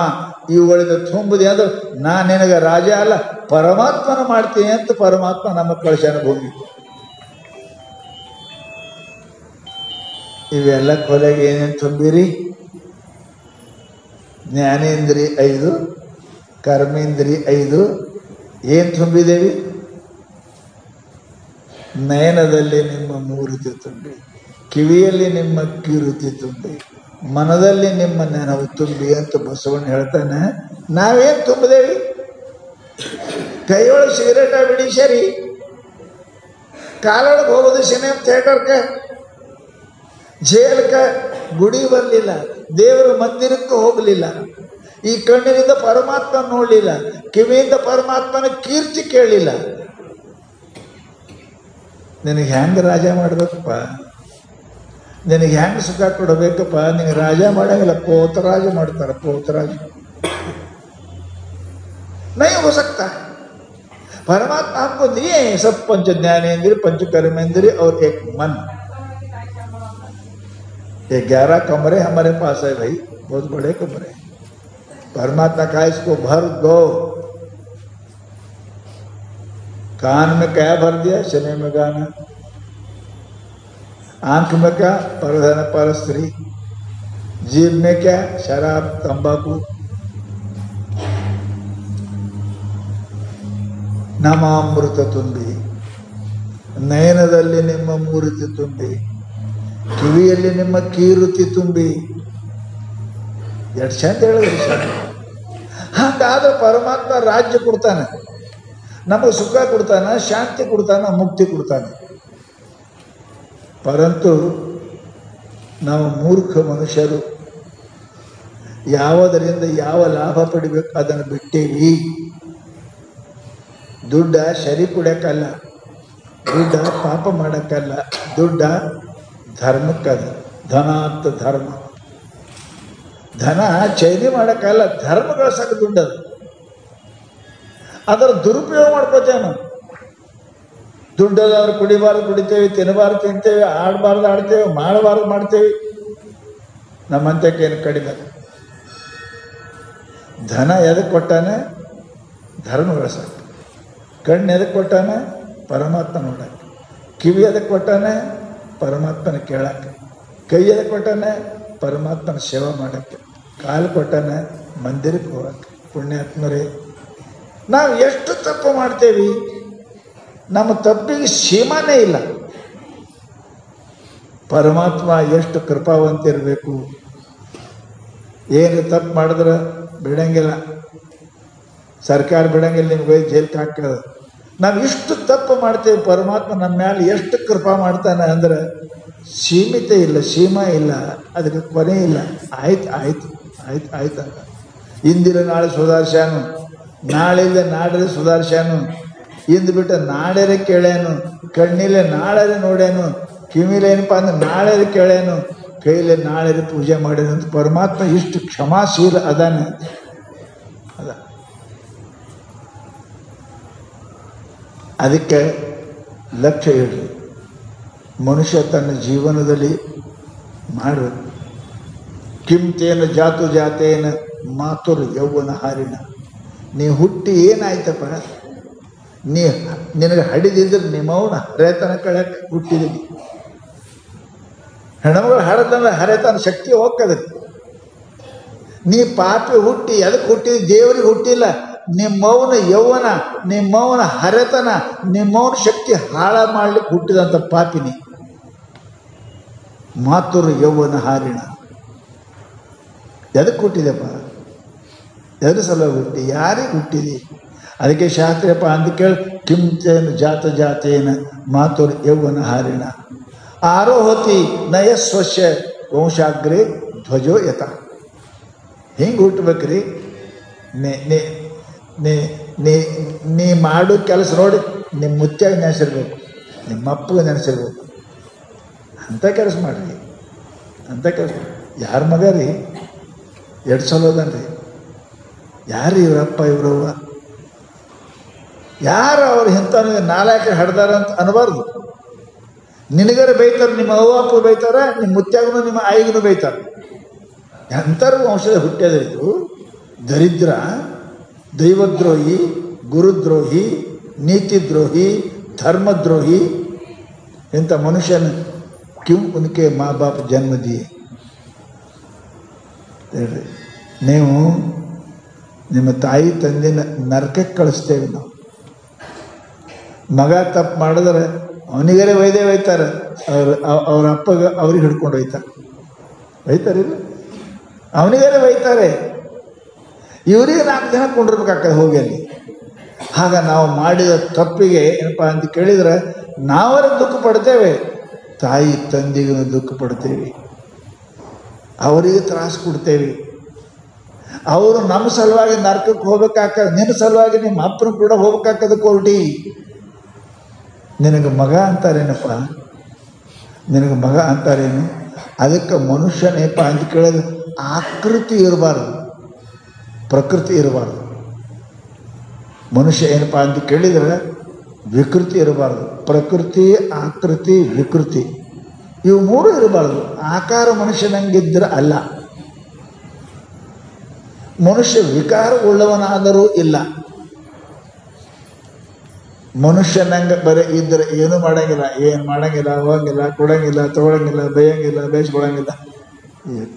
ಇವುಗಳಿಂದ ತುಂಬುದಿ ಅಂದ್ರೆ ನಾನು ನಿನಗೆ ರಾಜ ಅಲ್ಲ ಪರಮಾತ್ಮನ ಮಾಡ್ತೀನಿ ಅಂತ ಪರಮಾತ್ಮ ನಮ್ಮ ಕಳಿಸ್ಯಾನ ಭೂಮಿ. ಇವೆಲ್ಲ ಕೊಲೆಗೆ ಏನೇನು ತುಂಬಿರಿ? ಜ್ಞಾನೇಂದ್ರಿ 5, ಕರ್ಮೇಂದ್ರಿ 5. ಏನು ತುಂಬಿದೇವಿ? ನಯನದಲ್ಲಿ ನಿಮ್ಮ ಮೂರ್ತಿ ತುಂಬಿ, ಕಿವಿಯಲ್ಲಿ ನಿಮ್ಮ ಕಿರುತಿ ತುಂಬಿ, ಮನದಲ್ಲಿ ನಿಮ್ಮ ನೆನವು ತುಂಬಿ ಅಂತ ಬಸವಣ್ಣ ಹೇಳ್ತಾನೆ. ನಾವೇನು ತುಂಬಿದೇವಿ? ಕೈಯೊಳಗೆ ಸಿಗರೇಟ ಬಿಡಿಸರಿ, ಕಾಲೊಳಗೆ ಹೋಗೋದು ಸಿನಿಮಾ ಥಿಯೇಟರ್ಗೆ, ಜೇಲ್ಕ, ಗುಡಿ ಬರಲಿಲ್ಲ, ದೇವರ ಮಂದಿರಕ್ಕೆ ಹೋಗಲಿಲ್ಲ, ಈ ಕಣ್ಣಿನಿಂದ ಪರಮಾತ್ಮ ನೋಡಲಿಲ್ಲ, ಕಿವಿಯಿಂದ ಪರಮಾತ್ಮನ ಕೀರ್ತಿ ಕೇಳಲಿಲ್ಲ. ನಿನಗೆ ಹೆಂಗೆ ರಾಜ ಮಾಡಬೇಕಪ್ಪ? ನಿನಗೆ ಹೆಂಗೆ ಸುಖ ಕೊಡಬೇಕಪ್ಪ? ನಿನಗೆ ರಾಜ ಮಾಡಂಗಿಲ್ಲ, ಪೋತರಾಜ ಮಾಡ್ತಾರೆ. ಪೋತರಾಜ नहीं हो सकता। परमात्मा हमको दिए हैं सब पंच ज्ञानेंद्रिय, पंच कर्मेंद्रिय और एक मन। ये 11 कमरे हमारे पास है भाई, बहुत बड़े कमरे। परमात्मा कहा इसको भर दो। कान में क्या भर दिया? सिने में गाना। आंख में क्या? परधन पर स्त्री। जीभ में क्या? शराब तंबाकू। ನಾಮಾಮೃತ ತುಂಬಿ, ನಯನದಲ್ಲಿ ನಿಮ್ಮ ಮೂರ್ತಿ ತುಂಬಿ, ಕಿವಿಯಲ್ಲಿ ನಿಮ್ಮ ಕೀರುತಿ ತುಂಬಿ. ಎಷ್ಟು ಚಂದ ಹೇಳಿದ್ರಿ. ಹಾಗಾದ್ರೆ ಪರಮಾತ್ಮ ರಾಜ್ಯ ಕೊಡ್ತಾನೆ, ನಮಗೆ ಸುಖ ಕೊಡ್ತಾನೆ, ಶಾಂತಿ ಕೊಡ್ತಾನೆ, ಮುಕ್ತಿ ಕೊಡ್ತಾನೆ. ಪರಂತು ನಾವು ಮೂರ್ಖ ಮನುಷ್ಯರು ಯಾವುದರಿಂದ ಯಾವ ಲಾಭ ಪಡಿಬೇಕು ಅದನ್ನು ಬಿಟ್ಟೇವಿ. ದುಡ್ಡ ಸರಿ ಕುಡಿಯೋಕ್ಕಲ್ಲ, ದುಡ್ಡ ಪಾಪ ಮಾಡೋಕ್ಕಲ್ಲ, ದುಡ್ಡ ಧರ್ಮಕ್ಕಲ್ಲ. ಧನ ಅಂತ ಧರ್ಮ, ಧನ ಚೈನಿ ಮಾಡೋಕ್ಕಲ್ಲ, ಧರ್ಮ ಗಳಿಸಕ್ಕೆ ದುಡ್ಡದು. ಅದರ ದುರುಪಯೋಗ ಮಾಡ್ಕೋತೇವೆ ನಾವು. ದುಡ್ಡದಾದ್ರೆ ಕುಡಿಬಾರ್ದು ಕುಡಿತೇವೆ, ತಿನ್ನಬಾರ್ದು ತಿಂತೇವೆ, ಆಡಬಾರ್ದು ಆಡ್ತೇವೆ, ಮಾಡಬಾರ್ದು ಮಾಡ್ತೇವೆ. ನಮ್ಮಂತಕ್ಕೇನು ಕಡಿಮೆ. ಧನ ಎದಕ್ಕೆ ಕೊಟ್ಟಾನೆ? ಧರ್ಮ ಬೆಳೆಸಕ್ಕೆ. ಕಣ್ಣು ಎದಕ್ಕೆ ಕೊಟ್ಟಾನೆ? ಪರಮಾತ್ಮ ನೋಡಕ್ಕೆ. ಕಿವಿ ಎದಕ್ಕೆ ಕೊಟ್ಟಾನೆ? ಪರಮಾತ್ಮನ ಕೇಳಕ್ಕೆ. ಕೈ ಎದಕ್ಕೆ ಕೊಟ್ಟಾನೆ? ಪರಮಾತ್ಮನ ಸೇವೆ ಮಾಡೋಕ್ಕೆ. ಕಾಲು ಕೊಟ್ಟಾನೆ? ಮಂದಿರಕ್ಕೆ ಹೋಗಕ್ಕೆ. ಪುಣ್ಯಾತ್ಮರೇ, ನಾವು ಎಷ್ಟು ತಪ್ಪು ಮಾಡ್ತೇವೆ. ನಮ್ಮ ತಪ್ಪಿಗೆ ಸೀಮಾನೇ ಇಲ್ಲ. ಪರಮಾತ್ಮ ಎಷ್ಟು ಕೃಪಾವಂತಿರಬೇಕು. ಏನು ತಪ್ಪು ಮಾಡಿದ್ರೆ ಬಿಡಂಗಿಲ್ಲ, ಸರ್ಕಾರ ಬಿಡಂಗಿಲ್ಲ, ನಿಮ್ಗೆ ಜೈಲ್ಗೆ ಹಾಕೋದು. ನಾವು ಇಷ್ಟು ತಪ್ಪು ಮಾಡ್ತೇವೆ, ಪರಮಾತ್ಮ ನಮ್ಮ ಮೇಲೆ ಎಷ್ಟು ಕೃಪಾ ಮಾಡ್ತಾನೆ ಅಂದ್ರೆ ಸೀಮಿತ ಇಲ್ಲ, ಸೀಮಾ ಇಲ್ಲ, ಅದಕ್ಕೆ ಕೊನೆ ಇಲ್ಲ. ಆಯ್ತು ಆಯ್ತು ಆಯ್ತು ಆಯ್ತು ಅಂತ ಇಂದಿಲ್ಲ ನಾಳೆ ಸುಧಾರಿಸ್ಯಾನು, ನಾಳಿಲ್ಲ ನಾಳೆ ಸುಧಾರಿಸ್ಯಾನು, ಇಂದು ಬಿಟ್ಟು ನಾಳೆರೆ ಕೇಳ್ಯಾನು, ಕಣ್ಣಿಲೆ ನಾಳೆರೆ ನೋಡ್ಯಾನು, ಕಿವಿಲೆ ಏನಪ್ಪ ಅಂದ್ರೆ ನಾಳೆರೆ ಕೇಳ್ಯಾನು, ಕೈಲೆ ನಾಳೆರೆ ಪೂಜೆ ಮಾಡ್ಯಾನು ಅಂತ ಪರಮಾತ್ಮ ಇಷ್ಟು ಕ್ಷಮಾಶೀಲ ಅದಾನೆ. ಅದ ಅದಕ್ಕೆ ಲಕ್ಷ್ಯ ಇಡ್ರಿ. ಮನುಷ್ಯ ತನ್ನ ಜೀವನದಲ್ಲಿ ಮಾಡಬೇಕು. ಕಿಂತೇನ ಜಾತು ಜಾತೇನ ಮಾತುರು ಯೌವನ ಹಾರಿನ. ನೀ ಹುಟ್ಟಿ ಏನಾಯ್ತಪ್ಪ? ನಿನಗೆ ಹಡಿದಿದ್ರೆ ನಿಮ್ಮವನ ಹರೆತನ ಕಳಕ್ಕೆ ಹುಟ್ಟಿದೀನಿ. ಹೆಣ್ಮಗಳು ಹಡದಂದ್ರೆ ಹರೆತನ ಶಕ್ತಿ ಹೋಗ್ತದೆ. ನೀ ಪಾಪಿ ಹುಟ್ಟಿ ಎದಕ್ಕೆ ಹುಟ್ಟಿದ? ದೇವರಿಗೆ ಹುಟ್ಟಿಲ್ಲ. ನಿಮ್ಮವನ ಯೌವನ, ನಿಮ್ಮವನ ಹರೆತನ, ನಿಮ್ಮವನ ಶಕ್ತಿ ಹಾಳ ಮಾಡ್ಲಿಕ್ಕೆ ಹುಟ್ಟಿದಂಥ ಪಾಪಿನಿ. ಮಾತುರು ಯೌವನ ಹಾರಿಣ. ಎದಕ್ಕೆ ಹುಟ್ಟಿದೆಪ್ಪ? ಎದ್ರ ಸಲ ಹುಟ್ಟಿ? ಯಾರಿಗೆ ಹುಟ್ಟಿದಿ? ಅದಕ್ಕೆ ಶಾಸ್ತ್ರಿಯಪ್ಪ ಅಂತ ಕೇಳಿ ಕಿಂಚೇನ ಜಾತ ಜಾತೇನ ಮಾತುರು ಯೌವನ ಹಾರಿಣ ಆರೋಹತಿ ನಯಸ್ವಶ್ಯ ವಂಶಾಗ್ರೆ ಧ್ವಜೋ ಯತ. ಹಿಂಗೆ ಹುಟ್ಟಬೇಕ್ರಿ. ನೀ ಮಾಡೋ ಕೆಲಸ ನೋಡಿ ನಿಮ್ಮ ಮುತ್ಯಾಗ ನೆನೆಸಿರ್ಬೇಕು, ನಿಮ್ಮ ಅಪ್ಪಗೆ ನೆನೆಸಿರ್ಬೇಕು. ಅಂಥ ಕೆಲಸ ಮಾಡಿರಿ, ಅಂಥ ಕೆಲಸ. ಯಾರ ಮಗ ರೀ? ಎರಡು ಸಲ ಹೋದನ್ರಿ. ಯಾರು ಇವರಪ್ಪ ಇವರವ್ವ? ಯಾರು ಅವ್ರು ಇಂಥ ನಾಲ್ಕು ಹಡ್ದಾರ ಅಂತ ಅನ್ಬಾರ್ದು. ನಿನಗರ ಬೈತಾರೆ, ನಿಮ್ಮ ಅವ್ವ ಅಪ್ಪ ಬೈತಾರ, ನಿಮ್ಮ ಮುತ್ಯಾಗನು ನಿಮ್ಮ ಆಯಿಗೂ ಬೈತಾರೆ. ಎಂಥರ ವಂಶದ ಹುಟ್ಟ್ಯದ ಇದು? ದರಿದ್ರ, ದೈವದ್ರೋಹಿ, ಗುರುದ್ರೋಹಿ, ನೀತಿದ್ರೋಹಿ, ಧರ್ಮದ್ರೋಹಿ. ಇಂಥ ಮನುಷ್ಯನ ಕ್ಯೂ ಉನಕೆ ಮಾ ಬಾಪ್ ಜನ್ಮ ದಿಯೆ. ಹೇಳ್ರಿ, ನೀವು ನಿಮ್ಮ ತಾಯಿ ತಂದೆನ ನರಕಕ್ಕೆ ಕಳಿಸ್ತೇವೆ ನಾವು. ಮಗ ತಪ್ಪು ಮಾಡಿದ್ರೆ ಅವನಿಗರೇ ವೈದ್ಯ ಒಯ್ತಾರೆ, ಅವ್ರ ಅಪ್ಪಗೆ ಅವ್ರಿಗೆ ಹಿಡ್ಕೊಂಡು ಒಯ್ತಾರೆ. ಒಯ್ತಾರಿಲ್ಲ, ಅವನಿಗರೇ ಒಯ್ತಾರೆ. ಇವರಿಗೆ 4 ದಿನ ಕೊಂಡಿರ್ಬೇಕಾಗ್ತದೆ ಹೋಗಿ ಅಲ್ಲಿ. ಆಗ ನಾವು ಮಾಡಿದ ತಪ್ಪಿಗೆ ಏನಪ್ಪ ಅಂತ ಕೇಳಿದ್ರೆ ನಾವರೇ ದುಃಖ ಪಡ್ತೇವೆ, ತಾಯಿ ತಂದೆಗೂ ದುಃಖ ಪಡ್ತೇವೆ, ಅವರಿಗೆ ತ್ರಾಸು ಕೊಡ್ತೇವೆ. ಅವರು ನಮ್ಮ ಸಲುವಾಗಿ ನರಕಕ್ಕೆ ಹೋಗ್ಬೇಕಾಗ್ತದೆ. ನಿನ್ನ ಸಲುವಾಗಿ ನಿಮ್ಮ ಅಪ್ಪನ ಕೂಡ ಹೋಗ್ಬೇಕಾಗ್ತದೆ ಕೋರ್ಟಿ. ನಿನಗೆ ಮಗ ಅಂತಾರೇನಪ್ಪ? ನಿನಗೆ ಮಗ ಅಂತಾರೇನು? ಅದಕ್ಕೆ ಮನುಷ್ಯನೇಪ ಅಂತ ಕೇಳಿದ್ರೆ ಆಕೃತಿ ಇರಬಾರ್ದು, ಪ್ರಕೃತಿ ಇರಬಾರ್ದು. ಮನುಷ್ಯ ಏನಪ್ಪ ಅಂತ ಕೇಳಿದರೆ ವಿಕೃತಿ ಇರಬಾರ್ದು. ಪ್ರಕೃತಿ, ಆಕೃತಿ, ವಿಕೃತಿ ಇವು 3 ಇರಬಾರ್ದು. ಆಕಾರ ಮನುಷ್ಯನಂಗಿದ್ರೆ ಅಲ್ಲ. ಮನುಷ್ಯ ವಿಕಾರವುಳ್ಳವನಾದರೂ ಇಲ್ಲ. ಮನುಷ್ಯನಂಗೆ ಬರೀ ಇದ್ರೆ ಏನೂ ಮಾಡೋಂಗಿಲ್ಲ, ಏನು ಮಾಡೋಂಗಿಲ್ಲ, ಹೋಗಂಗಿಲ್ಲ, ಕೊಡೋಂಗಿಲ್ಲ, ತೊಗೊಳಂಗಿಲ್ಲ, ಬೈಯಂಗಿಲ್ಲ, ಬೇಯಿಸ್ಕೊಳಂಗಿಲ್ಲ.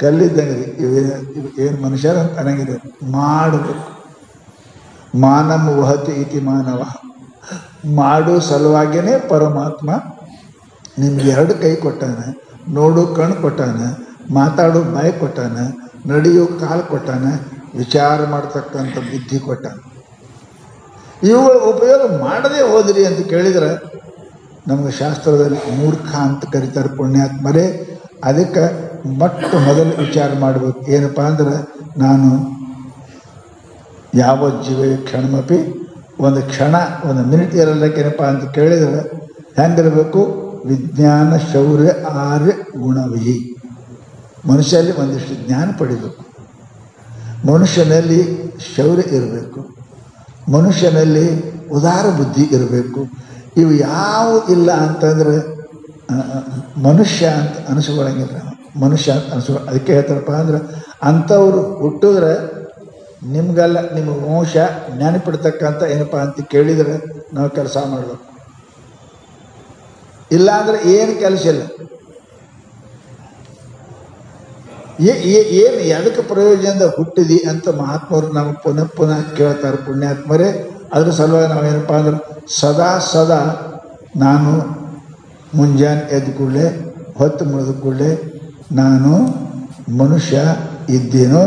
ಕಲ್ಲಿದ್ದಂಗೆ ಏನು ಮನುಷ್ಯರ ಅಂತ ಅನ್ನಂಗಿದೆ. ಮಾಡಬೇಕು. ಮಾನಂ ವಹತಿ ಇತಿ ಮಾನವ. ಮಾಡೋ ಸಲುವಾಗಿಯೇ ಪರಮಾತ್ಮ ನಿಮ್ಗೆ 2 ಕೈ ಕೊಟ್ಟಾನ, ನೋಡು ಕಣ್ಣು ಕೊಟ್ಟಾನ, ಮಾತಾಡೋ ಬಾಯಿ ಕೊಟ್ಟಾನ, ನಡೆಯೋ ಕಾಲು ಕೊಟ್ಟಾನ, ವಿಚಾರ ಮಾಡ್ತಕ್ಕಂಥ ಬುದ್ಧಿ ಕೊಟ್ಟಾನ. ಇವುಗಳ ಉಪಯೋಗ ಮಾಡದೇ ಹೋದ್ರಿ ಅಂತ ಕೇಳಿದ್ರೆ ನಮಗೆ ಶಾಸ್ತ್ರದಲ್ಲಿ ಮೂರ್ಖ ಅಂತ ಕರೀತಾರೆ ಪುಣ್ಯಾತ್ಮರೇ. ಅದಕ್ಕೆ ಮೊದಲು ವಿಚಾರ ಮಾಡಬೇಕು. ಏನಪ್ಪ ಅಂದ್ರೆ ನಾನು ಯಾವ ಜೀವ ಕ್ಷಣಮಪಿ ಒಂದು ಕ್ಷಣ, ಒಂದು ಮಿನಿಟ್ ಇರಲಿಕ್ಕೇನಪ್ಪ ಅಂತ ಕೇಳಿದ್ರೆ ಹೆಂಗಿರಬೇಕು? ವಿಜ್ಞಾನ, ಶೌರ್ಯ, ಆರ್ಯ, ಗುಣವಿಹಿ. ಮನುಷ್ಯನಲ್ಲಿ ಒಂದಿಷ್ಟು ಜ್ಞಾನ ಪಡಿಬೇಕು, ಮನುಷ್ಯನಲ್ಲಿ ಶೌರ್ಯ ಇರಬೇಕು, ಮನುಷ್ಯನಲ್ಲಿ ಉದಾರ ಬುದ್ಧಿ ಇರಬೇಕು. ಇವು ಯಾವ ಇಲ್ಲ ಅಂತಂದ್ರೆ ಮನುಷ್ಯ ಅಂತ ಅನಿಸ್ಕೊಳ್ಳಂಗಿಲ್ಲ. ಮನುಷ್ಯ ಅಂತ ಅದಕ್ಕೆ ಹೇಳ್ತಾರಪ್ಪ ಅಂದ್ರೆ ಅಂಥವ್ರು ಹುಟ್ಟಿದ್ರೆ ನಿಮ್ಗೆಲ್ಲ ನಿಮ್ಮ ವಂಶ ನೆನಪಿಡ್ತಕ್ಕಂಥ ಏನಪ್ಪ ಅಂತ ಕೇಳಿದರೆ ನಾವು ಕೆಲಸ ಮಾಡಬೇಕು. ಇಲ್ಲ ಅಂದರೆ ಏನು ಕೆಲಸ ಇಲ್ಲ. ಏನು ಎದಕ್ಕೆ ಪ್ರಯೋಜನದ ಹುಟ್ಟಿದಿ ಅಂತ ಮಹಾತ್ಮರು ನಮಗೆ ಪುನಃ ಪುನಃ ಕೇಳ್ತಾರೆ. ಪುಣ್ಯಾತ್ಮರೇ ಅದ್ರ ಸಲುವಾಗಿ ನಾವೇನಪ್ಪ ಅಂದ್ರೆ ಸದಾ ನಾನು ಮುಂಜಾನೆ ಎದ್ದ ಕೂಡಲೇ ಹೊತ್ತು ಮುಳಿದ ಕೂಡಲೇ ನಾನು ಮನುಷ್ಯ ಇದ್ದೀನೋ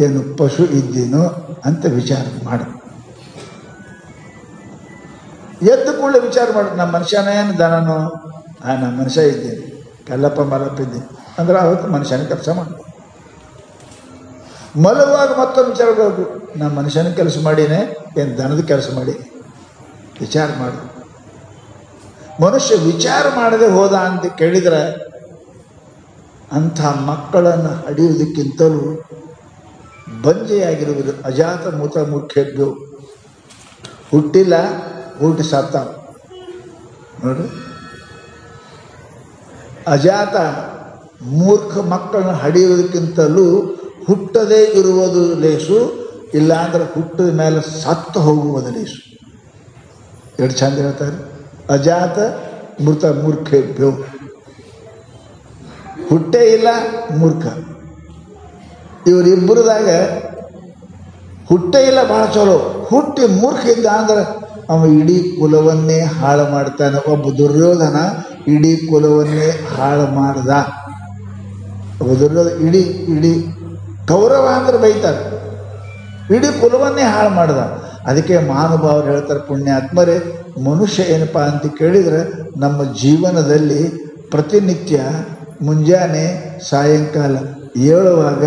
ಏನು ಪಶು ಇದ್ದೀನೋ ಅಂತ ವಿಚಾರ ಮಾಡು. ಎದ್ದು ಕೂಡಲೇ ವಿಚಾರ ಮಾಡು, ನಮ್ಮ ಮನುಷ್ಯನೇನು ದನನೋ, ನಮ್ಮ ಮನುಷ್ಯ ಇದ್ದೀನಿ, ಕಲ್ಲಪ್ಪ ಮಲ್ಲಪ್ಪ ಇದ್ದೀನಿ ಅಂದ್ರೆ ಅವತ್ತು ಮನುಷ್ಯನ ಕೆಲಸ ಮಾಡು. ಮಲಗುವಾಗ ಮತ್ತೊಂದು ವಿಚಾರ ಬರಬೇಕು, ನಮ್ಮ ಮನುಷ್ಯನ ಕೆಲಸ ಮಾಡಿನೇ ಏನು ದನದ ಕೆಲಸ ಮಾಡಿ ವಿಚಾರ ಮಾಡು. ಮನುಷ್ಯ ವಿಚಾರ ಮಾಡದೆ ಹೋದ ಅಂತ ಕೇಳಿದರೆ ಅಂಥ ಮಕ್ಕಳನ್ನು ಹಡಿಯುವುದಕ್ಕಿಂತಲೂ ಬಂಜೆಯಾಗಿರುವುದು. ಅಜಾತ ಮೂತ ಮೂರ್ಖೆದ್ದು ಹುಟ್ಟಿಲ್ಲ, ಹುಟ್ಟಿ ಸತ್ತ ನೋಡಿ. ಅಜಾತ ಮೂರ್ಖ ಮಕ್ಕಳನ್ನು ಹಡಿಯುವುದಕ್ಕಿಂತಲೂ ಹುಟ್ಟದೇ ಇರುವುದು ಲೇಸು, ಇಲ್ಲಾಂದ್ರೆ ಹುಟ್ಟಿದ ಮೇಲೆ ಸತ್ತು ಹೋಗುವುದು ಲೇಸು. ಎರಡು ಚಂದ ಹೇಳ್ತಾರೆ, ಅಜಾತ ಮೃತ ಮೂರ್ಖೇಭ್ಯೋ. ಹುಟ್ಟೇ ಇಲ್ಲ ಮೂರ್ಖ. ಇವರಿಬ್ಬರದಾಗ ಹುಟ್ಟೇ ಇಲ್ಲ ಭಾಳ ಚಲೋ, ಹುಟ್ಟಿ ಮೂರ್ಖ ಇದ್ದ ಅಂದ್ರೆ ಅವ ಇಡೀ ಕುಲವನ್ನೇ ಹಾಳು ಮಾಡ್ತಾನೆ. ಒಬ್ಬ ದುರ್ಯೋಧನ ಇಡೀ ಕುಲವನ್ನೇ ಹಾಳು ಮಾಡ್ದ. ಒಬ್ಬ ದುರ್ಯೋಧನ ಇಡೀ ಕೌರವ ಅಂದ್ರೆ ಬೈತಾರೆ, ಇಡೀ ಕುಲವನ್ನೇ ಹಾಳು ಮಾಡ್ದ. ಅದಕ್ಕೆ ಮಹಾನುಭಾವರು ಹೇಳ್ತಾರೆ, ಪುಣ್ಯಾತ್ಮರೇ ಮನುಷ್ಯ ಏನಪ್ಪ ಅಂತ ಕೇಳಿದರೆ ನಮ್ಮ ಜೀವನದಲ್ಲಿ ಪ್ರತಿನಿತ್ಯ ಮುಂಜಾನೆ ಸಾಯಂಕಾಲ ಏಳುವಾಗ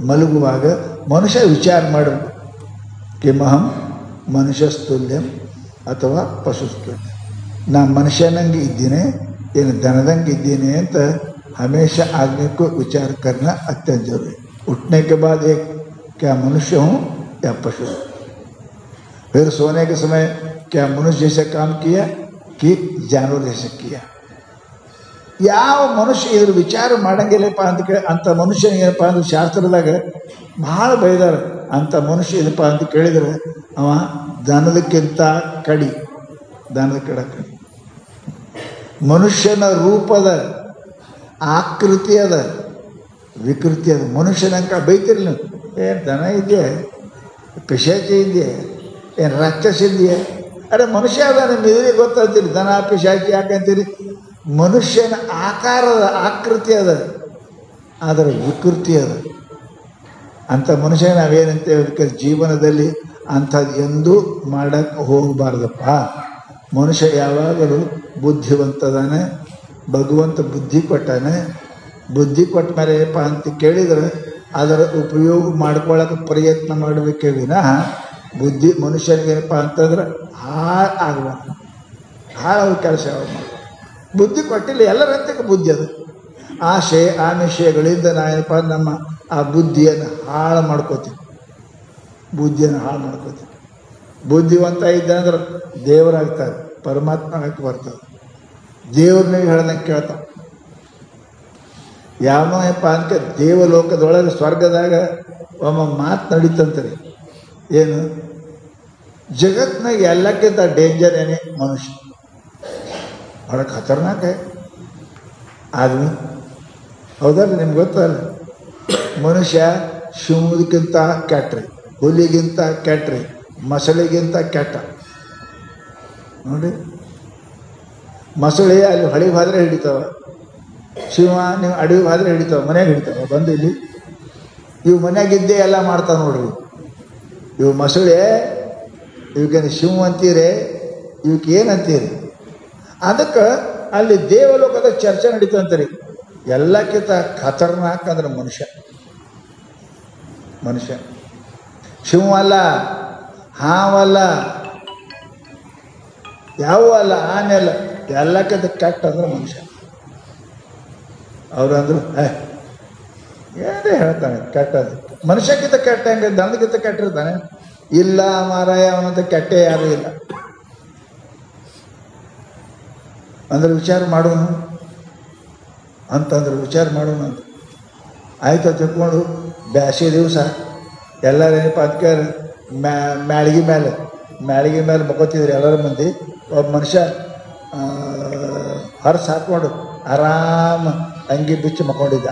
ಮಲಗುವಾಗ ಮನುಷ್ಯ ವಿಚಾರ ಮಾಡಬೇಕು. ಕಿಮಹಂ ಮನುಷ್ಯಸ್ತುಲ್ಯಂ ಅಥವಾ ಪಶುಸ್ತುಲ್ಯಂ. ನಾ ಮನುಷ್ಯನಂಗೆ ಇದ್ದೀನಿ ಏನು ದನದಂಗೆ ಇದ್ದೀನಿ ಅಂತ ಹಮೇಶ आदमी को विचार करना अत्यंत जरूरी। उठने के बाद एक क्या मनुष्य हूँ या पशु। फिर सोने के समय क्या मनुष्य जैसे काम किया कि जानवर जैसे किया। ಯಾವ ಮನುಷ್ಯ ಇದ್ರ ವಿಚಾರ ಮಾಡಂಗಿಲ್ಲಪ್ಪ ಅಂತ ಮನುಷ್ಯನಿಗೆ ಏನಪ್ಪ ಅಂದ್ರೆ ಶಾಸ್ತ್ರದಾಗ ಭಾಳ ಬೈದಾರ. ಅಂಥ ಮನುಷ್ಯ ಏನಪ್ಪ ಅಂತ ಕೇಳಿದರೆ ಅವ ದನದಕ್ಕಿಂತ ಕಡಿ, ದನದ ಕಡಿ. ಮನುಷ್ಯನ ರೂಪದ ಆಕೃತಿ ಅದ, ವಿಕೃತಿ ಅದ. ಮನುಷ್ಯನಂಕ ಬೈತಿರ್ಲಿ, ಏನು ದನ ಇದೆಯೇ, ಪಿಶಾಚಿ ಇದೆಯೇ, ಏನು ರಾಕ್ಷಸ ಇದೆಯೇ? ಅರೆ ಮನುಷ್ಯ ಅದ, ನಿಮ್ಮ ಎದುರಿಗೆ ಗೊತ್ತಂತೀರಿ ದನ ಪಿಶಾಚಿ ಯಾಕಂತೀರಿ? ಮನುಷ್ಯನ ಆಕಾರದ ಆಕೃತಿ ಅದ, ಅದರ ವಿಕೃತಿ ಅದ. ಅಂಥ ಮನುಷ್ಯ ನಾವೇನಂತೇವೆ ಜೀವನದಲ್ಲಿ ಅಂಥದ್ದು ಎಂದೂ ಮಾಡೋಕ್ಕೆ ಹೋಗಬಾರ್ದಪ್ಪ. ಮನುಷ್ಯ ಯಾವಾಗಲೂ ಬುದ್ಧಿವಂತದಾನೆ, ಭಗವಂತ ಬುದ್ಧಿ ಕೊಟ್ಟಾನೆ. ಬುದ್ಧಿ ಕೊಟ್ಟ ಮೇಲೆ ಏನಪ್ಪ ಅಂತ ಕೇಳಿದರೆ ಅದರ ಉಪಯೋಗ ಮಾಡ್ಕೊಳ್ಳೋಕೆ ಪ್ರಯತ್ನ ಮಾಡಬೇಕೇ ವಿನಃ ಬುದ್ಧಿ ಮನುಷ್ಯನಿಗೇನಪ್ಪ ಅಂತಂದ್ರೆ ಹಾಳಾಗಬಾರ್ದು, ಹಾಳಾಗೋ ಕೆಲಸ ಯಾವಾಗ ಮಾಡಬಾರ್ದು. ಬುದ್ಧಿ ಕೊಟ್ಟಿಲ್ಲ, ಎಲ್ಲರಂತಕ್ಕೆ ಬುದ್ಧಿ ಅದು. ಆಶೆ ಆಮಿಷಗಳಿಂದ ನಾವೇನಪ್ಪ ನಮ್ಮ ಆ ಬುದ್ಧಿಯನ್ನು ಹಾಳು ಮಾಡ್ಕೋತೀವಿ, ಬುದ್ಧಿಯನ್ನು ಹಾಳು ಮಾಡ್ಕೋತೀವಿ. ಬುದ್ಧಿವಂತ ಇದ್ದಂದ್ರೆ ದೇವರಾಗ್ತಾರೆ, ಪರಮಾತ್ಮ ಆಗಕ್ಕೆ ಬರ್ತಾರೆ, ದೇವ್ರನ್ನ ಹೇಳ್ದಂಗೆ ಕೇಳ್ತಾವೆ. ಯಾವನಪ್ಪ ಅಂತ ದೇವಲೋಕದೊಳಗೆ ಸ್ವರ್ಗದಾಗ ಒಮ್ಮ ಮಾತು ನಡೀತಂತಾರೆ. ಏನು ಜಗತ್ನಾಗ ಎಲ್ಲಕ್ಕಿಂತ ಡೇಂಜರ್ ಏನೇ ಮನುಷ್ಯ, ಬಹಳ ಖತರ್ನಾಕ ಆದ್ಮಿ. ಹೌದಲ್ಲ, ನಿಮ್ಗೆ ಗೊತ್ತಲ್ಲ, ಮನುಷ್ಯ ಶಿವದಕ್ಕಿಂತ ಕೆಟ್ರಿ, ಹುಲಿಗಿಂತ ಕೆಟ್ರಿ, ಮೊಸಳೆಗಿಂತ ಕೆಟ್ಟ. ನೋಡಿ, ಮೊಸಳೆ ಅಲ್ಲಿ ಹೊಳಿಗೆ ಹೋದರೆ ಹಿಡಿತಾವ, ಶಿವ ನೀವು ಅಡವಿಗೆ ಹೋದರೆ ಹಿಡಿತಾವ, ಮನೆಯಾಗ ಹಿಡಿತಾವ. ಬಂದು ಇಲ್ಲಿ ಇವು ಮನೆಯಾಗಿದ್ದೇ ಎಲ್ಲ ಮಾಡ್ತಾವೆ ನೋಡ್ರಿ. ಇವು ಮೊಸಳೆ, ಇವಕ್ಕೇನು ಶಿವ ಅಂತೀರಿ, ಇವಕ್ಕೆ ಏನಂತೀರಿ? ಅದಕ್ಕೆ ಅಲ್ಲಿ ದೇವಲೋಕದ ಚರ್ಚೆ ನಡೀತಂತೀರಿ. ಎಲ್ಲಕ್ಕಿಂತ ಖತರ್ನಾಕ್ ಅಂದ್ರೆ ಮನುಷ್ಯ. ಶಿವಲ್ಲ, ಹಾವಲ್ಲ, ಯಾವ ಅಲ್ಲ, ಆನೆ ಅಲ್ಲ, ಎಲ್ಲಕ್ಕಿಂತ ಕೆಟ್ಟ ಅಂದ್ರೆ ಮನುಷ್ಯ. ಅವರು ಅಂದರು ಏನೇ ಹೇಳ್ತಾನೆ ಕೆಟ್ಟದ್ದು. ಮನುಷ್ಯಕ್ಕಿಂತ ಕೆಟ್ಟ ಹೆಂಗೆ, ದನದಕ್ಕಿಂತ ಕೆಟ್ಟಿರ್ತಾನೆ. ಇಲ್ಲ ಮಾರಾಯ ಅವನಂತ ಕೆಟ್ಟೆ ಯಾರೂ ಇಲ್ಲ ಅಂದ್ರೆ ವಿಚಾರ ಮಾಡೋಣ ಅಂತಂದ್ರೆ ವಿಚಾರ ಮಾಡೋಣ ಅಂತ ಆಯ್ತು ತಿಳ್ಕೊಂಡು ಬ್ಯಾಸಿಗೆ ದಿವಸ ಎಲ್ಲರೇನಪ್ಪ ಅದಕ್ಕೆ ಮ್ಯಾಳ್ಗೆ ಮೇಲೆ ಮಕ್ಕೋತಿದ್ರು ಎಲ್ಲರ ಮಂದಿ. ಒಬ್ಬ ಮನುಷ್ಯ ಹೊರಸು ಹಾಕ್ಕೊಂಡು ಆರಾಮ ಅಂಗಿ ಬಿಚ್ಚಿ ಮಕ್ಕೊಂಡಿದ್ದ.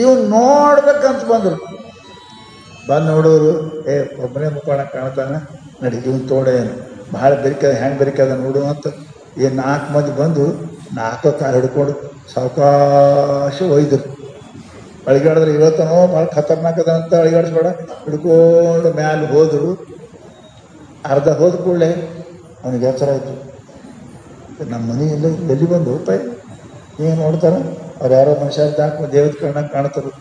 ಇವು ನೋಡ್ಬೇಕಂತ ಬಂದರು. ಬಂದು ನೋಡೋರು ಒಬ್ಬನೇ ಮುಕ್ಕೊಳಕ್ಕೆ ಕಾಣ್ತಾನೆ, ನಡಿ ಇವನು ತೋಡೆ ಏನು ಭಾಳ ಬೆರಿಕದ ಹೆಂಗೆ ಬೆರಿಕದ ನೋಡು ಅಂತ. 4 ಮಂದಿ ಬಂದು 4 ಕಾಲು ಹಿಡ್ಕೊಂಡು ಸಾವಕಾಶ ಒಯ್ದರು. ಅಳಿಗಾಡಿದ್ರೆ ಇವತ್ತನೋ ಭಾಳ ಖತರ್ನಾಕದ ಅಂತ ಅಳಿಗಾಡಿಸ್ಬೇಡ ಹಿಡ್ಕೊಂಡು ಮ್ಯಾಲೆ ಹೋದರು. ಅರ್ಧ ಹೋದ ಕೂಡಲೇ ಅವನಿಗೆ ಎಚ್ಚರ ಆಯಿತು, ನಮ್ಮ ಮನೆ ಎಲ್ಲ ಎಲ್ಲಿ ಬಂದು ರೂಪಾಯಿ ಏನು ನೋಡ್ತಾರೆ ಅವ್ರು ಯಾರೋ ಮನುಷ್ಯ ಹಾಕಿ ದೇವದ ಕಣ್ಣಂಗೆ ಕಾಣ್ತಾರೆ.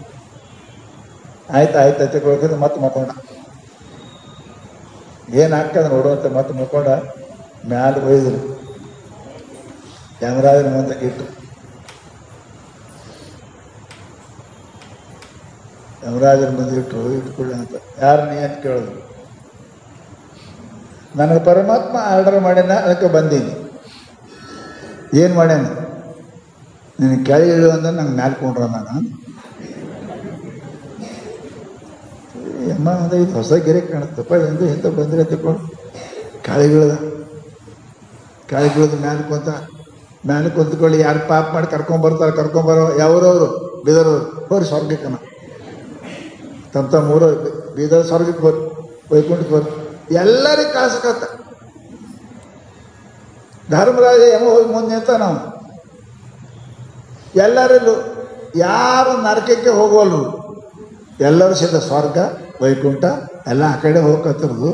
ಆಯ್ತು ಕೊಡ್ಕಿದ್ರೆ ಮತ್ತೆ ಮಕ್ಕೊಂಡ ಏನು ಹಾಕದ ನೋಡುವಂತ ಮತ್ತೆ ಮಕ್ಕೊಂಡ ಮ್ಯಾಲೆ ಒಯ್ದರು. ಯಮರಾಜನ ಮುಂದೆ ಇಟ್ಟು ಯಮರಾಜನ ಮುಂದೆ ಇಟ್ಕೊಳ್ಳಿ ಅಂತ. ಯಾರು ನೀ ಅಂತ ಕೇಳಿದ್ರು. ನನಗೆ ಪರಮಾತ್ಮ ಆರ್ಡರ್ ಮಾಡ್ಯಾನ, ಅದಕ್ಕೆ ಬಂದೀನಿ. ಏನು ಮಾಡ್ಯಾನ? ನಿನಗೆ ಕೆಳಗೆ ಇಳು ಅಂದ್ರೆ ನಂಗೆ ಮ್ಯಾಲೆ ಕೊಂಡ್ರ ನಾನು ಅಮ್ಮ ಅಂದ್ರೆ ಇದು ಹೊಸ ಗೆರೆ ಕಾಣುತ್ತಪ್ಪ ಎಂದು ಎಂತ ಬಂದರೆ ತಗೊಂಡು ಕಾಳಿಗಿಳ್ದ ಮ್ಯಾಲೆ ಕುಂತ್ಕೊಳ್ಳಿ. ಯಾರು ಪಾಪ ಮಾಡಿ ಕರ್ಕೊಂಬರೋ ಯಾವ್ರವರು ಬೀದರವ್ರು ಹೋರಿ ಸ್ವರ್ಗಕ್ಕನ ತಮ್ಮ ಊರು ಬೀದರ್ ಸ್ವರ್ಗಕ್ಕೆ ಹೋರಿ, ವೈಕುಂಠಕ್ಕೆ ಹೋರಿ. ಎಲ್ಲರಿಗೆ ಕಳ್ಸಕತ್ತ ಧರ್ಮರಾಜ ಯಮ ಹೋಗಿ ಮುಂದೆ ಅಂತ ನಾವು ಎಲ್ಲರಲ್ಲೂ ಯಾರು ನರಕಕ್ಕೆ ಹೋಗೋಲ್ರು, ಎಲ್ಲರೂ ಸಿದ್ಧ ಸ್ವರ್ಗ ವೈಕುಂಠ ಎಲ್ಲ ಆ ಕಡೆ ಹೋಗತ್ತಿರೋದು.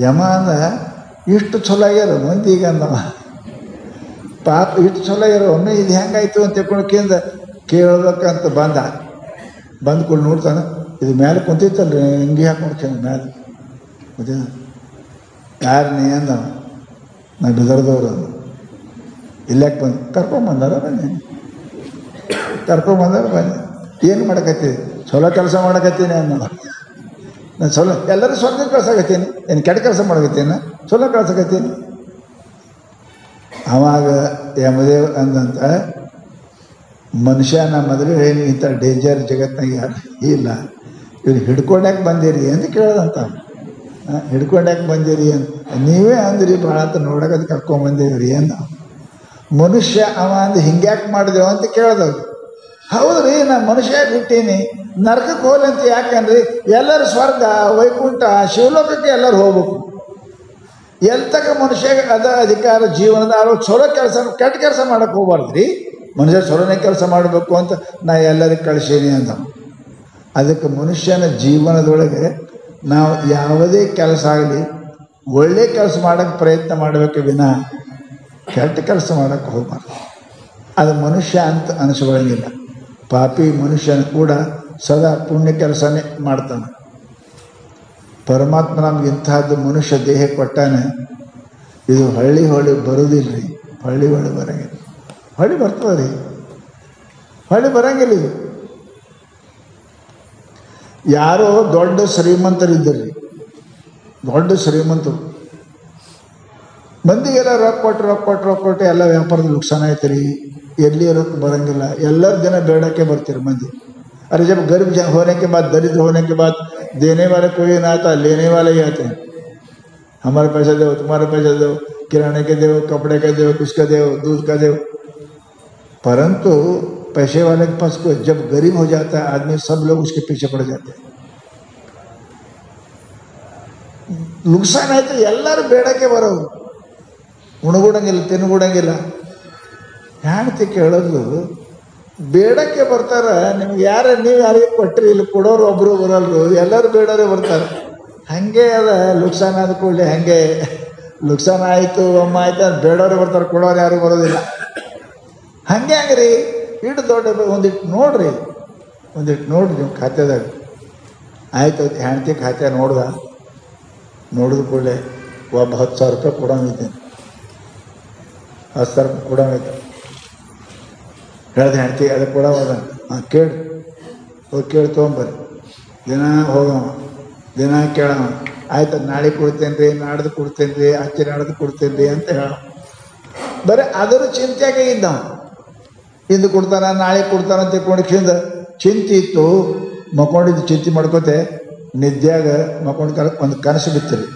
ಯಮ ಅಂದ್ರೆ ಇಷ್ಟು ಚಲೋ ಆಗ್ಯಾರ ಮಂದಿ. ಈಗ ನಮ್ಮ ಪಾಪ ಇಷ್ಟು ಚಲೋ ಆಗ್ಯಾರ, ಒಮ್ಮೆ ಇದು ಹೆಂಗಾಯ್ತು ಅಂತ ತಿಳ್ಕೊಂಡು ಕೇಳ್ಬೇಕಂತ ಬಂದು ಕೂಡ ನೋಡ್ತಾನೆ. ಇದು ಮೇಲೆ ಕುಂತಿತ್ತಲ್ರಿ ಹಿಂಗೆ ಹಾಕೊಂಡ್ತೀನಿ ಮೇಲೆ ಮತ್ತೆ ಯಾರು ನೀ ಅಂದ. ನಾ ಬಿದರ್ದವ್ರು ಅಂದ. ಇಲ್ಲಾಕೆ ಬಂದು ಕರ್ಕೊಂಬಂದಾರ ಬನ್ನಿ ಏನು ಮಾಡಕತ್ತೀನಿ? ಚಲೋ ಕೆಲಸ ಮಾಡಕತ್ತೀನಿ ಅನ್ನೋ. ನಾನು ಚಲೋ ಎಲ್ಲರೂ ಸ್ವರ್ಗ ಕಳ್ಸಕತ್ತೀನಿ, ಏನು ಕೆಟ್ಟ ಕೆಲಸ ಮಾಡಕತ್ತೀನಿ? ಚಲೋ ಕಳ್ಸಕತ್ತೀನಿ. ಅವಾಗ ಯಮದೇವ್ ಅಂದಂತ, ಮನುಷ್ಯ ನಮ್ಮ ಮೊದಲು ಏನು ಇಂಥ ಡೇಂಜರ್ ಜಗತ್ತಿನಾಗ ಯಾರು ಇಲ್ಲ, ಇವ್ರು ಹಿಡ್ಕೊಂಡ್ಯಾಕೆ ಬಂದಿರಿ ಅಂತ ಕೇಳ್ದಂತ. ಹಿಡ್ಕೊಂಡ್ಯಾಕೆ ಬಂದಿರಿ ಅಂತ ನೀವೇ ಅಂದ್ರಿ ಭಾಳ ಅಂತ ನೋಡೋಕೆ ಕರ್ಕೊಂಬಂದಿವ್ರಿ ಅಂದ. ಮನುಷ್ಯ ಅವ ಅಂದು ಹಿಂಗ್ಯಾಕೆ ಮಾಡಿದೆವು ಅಂತ ಕೇಳ್ದವ್ರು. ಹೌದ್ರಿ, ನಾನು ಮನುಷ್ಯ ಬಿಟ್ಟೀನಿ, ನರಕಕ್ಕೆ ಹೋಗ್ಲಿ ಅಂತ ಯಾಕಂದ್ರಿ? ಎಲ್ಲರೂ ಸ್ವರ್ಗ ವೈಕುಂಠ ಶಿವಲೋಕಕ್ಕೆ ಎಲ್ಲರೂ ಹೋಗ್ಬೇಕು. ಎಲ್ತಕ ಮನುಷ್ಯ ಅದ ಅಧಿಕಾರ ಜೀವನದ ಚಲೋ ಕೆಲಸ ಕೆಟ್ಟ ಕೆಲಸ ಮಾಡಕ್ಕೆ ಹೋಗ್ಬಾರ್ದ್ರಿ. ಮನುಷ್ಯ ಚಲೋನೇ ಕೆಲಸ ಮಾಡಬೇಕು ಅಂತ ನಾ ಎಲ್ಲರಿಗೆ ಕಳಿಸೀನಿ ಅಂದ. ಅದಕ್ಕೆ ಮನುಷ್ಯನ ಜೀವನದೊಳಗೆ ನಾವು ಯಾವುದೇ ಕೆಲಸ ಆಗಲಿ ಒಳ್ಳೆ ಕೆಲಸ ಮಾಡೋಕ್ಕೆ ಪ್ರಯತ್ನ ಮಾಡಬೇಕು ವಿನಃ ಕೆಟ್ಟ ಕೆಲಸ ಮಾಡೋಕ್ಕೆ ಹೋಗ್ಬಾರ್ದು. ಅದು ಮನುಷ್ಯ ಅಂತ ಅನಿಸ್ಕೊಳ್ಳಂಗಿಲ್ಲ. ಪಾಪಿ ಮನುಷ್ಯನ ಕೂಡ ಸದಾ ಪುಣ್ಯ ಕೆಲಸನೇ ಮಾಡ್ತಾನೆ. ಪರಮಾತ್ಮ ನಮ್ಗೆ ಇಂತಹದ್ದು ಮನುಷ್ಯ ದೇಹ ಕೊಟ್ಟಾನೆ. ಇದು ಹಳ್ಳಿ ಬರೋದಿಲ್ಲ ರೀ, ಹಳ್ಳಿ ಬರಂಗಿಲ್ಲ. ಹಳ್ಳಿ ಬರ್ತದೆ ರೀ, ಹಳ್ಳಿ ಬರಂಗಿಲ್ಲ. ಇದು ಯಾರೋ ದೊಡ್ಡ ಶ್ರೀಮಂತರಿದ್ದರಿ, ದೊಡ್ಡ ಶ್ರೀಮಂತರು ಮಂದಿಗೆಲ್ಲ ರೊಕ್ಕ ಕೊಟ್ಟು ಎಲ್ಲ ವ್ಯಾಪಾರದ ನುಕ್ಸಾನ ಆಯ್ತು ರೀ. ಎಲ್ಲಿ ರೊಕ್ಕ ಬರಂಗಿಲ್ಲ. ಎಲ್ಲರ ಜನ ಬೇಡಕ್ಕೆ ಬರ್ತೀರಿ ಮಂದಿ. अरे जब गरीब होने के बाद, दरिद्र होने के बाद देने वाले कोई ना आता, लेने वाले ही आते हैं. हमारे पैसा दो, तुम्हारे पैसा दो, किराने के दो, कपड़े के दो, किसका दो, दूध का दो. परंतु पैसे वाले के पास कोई, जब गरीब हो जाता है आदमी, सब लोग उसके पीछे पड़ जाते हैं. ನುಕ್ಸಾನ ಆಯ್ತು, ಎಲ್ಲರೂ ಬೇಡಕ್ಕೆ ಬರೋರು. ಉಣಗುಡಂಗಿಲ್ಲ, ತಿನ್ನುಗುಡಂಗಿಲ್ಲ. ಹೆಂಡ್ತಿ ಕೇಳೋದು ಬೇಡಕ್ಕೆ ಬರ್ತಾರ. ನಿಮ್ಗೆ ನೀವು ಯಾರಿಗೆ ಕೊಟ್ಟರಿ, ಇಲ್ಲಿ ಕೊಡೋರು ಒಬ್ಬರು ಬರಲ್ರು, ಎಲ್ಲರೂ ಬೇಡೋರೇ ಬರ್ತಾರೆ. ಹಾಗೆ ಅದ ನುಕ್ಸಾನ ಆದ ಕೂಡಲೇ ಹಾಗೆ ನುಕ್ಸಾನ ಆಯಿತು ಅಮ್ಮ ಆಯ್ತು ಬೇಡೋರೇ ಬರ್ತಾರೆ, ಕೊಡೋರು ಯಾರು ಬರೋದಿಲ್ಲ. ಹಂಗೆ ಹಂಗ್ರಿ ಇಟ್ಟು ದೊಡ್ಡ ಒಂದಿಟ್ಟು ನೋಡ್ರಿ ನೀವು ಖಾತೆದಾಗ. ಆಯ್ತು ಹೆಂಡ್ತಿ ಖಾತೆ ನೋಡಿದ ಕೂಡಲೇ ಒಬ್ಬ 10,000 ರೂಪಾಯಿ ಕೊಡೋಂಗಿದ್ದೇನೆ. 10,000 ರೂಪಾಯಿ ಕೊಡೋಂಗೈತೆ. ಹೇಳ್ದೆ ಹೆಂಡ್ತಿ ಅದಕ್ಕೆ ಕೊಡೋದ. ಕೇಳಿ ತೊಗೊಂಬರ್ರಿ. ದಿನ ಹೋಗವ ದಿನ ಕೇಳ ಆಯ್ತು ನಾಳೆ ಕೊಡ್ತೇನೆ ರೀ, ನಾಡ್ದು ಕೊಡ್ತೇನೆ ರೀ, ಅಚ್ಚೆ ನಾಡ್ದು ಕೊಡ್ತೇನೆ ರೀ ಅಂತ ಹೇಳ. ಬರೀ ಅದರ ಚಿಂತೆಯಾಗೆ ಇದ್ದ. ಇಂದು ಕೊಡ್ತಾನ ನಾಳೆ ಕೊಡ್ತಾನ ಅಂತ ತಿಳ್ಕೊಂಡಿಂದ ಚಿಂತೆ ಇತ್ತು. ಮಕ್ಕೊಂಡಿದ್ದು ಚಿಂತೆ ಮಾಡ್ಕೋತೆ ನಿದ್ಯಾಗ ಮಕ್ಕೊಂಡು ಒಂದು ಕನಸು ಬಿತ್ತರಿ.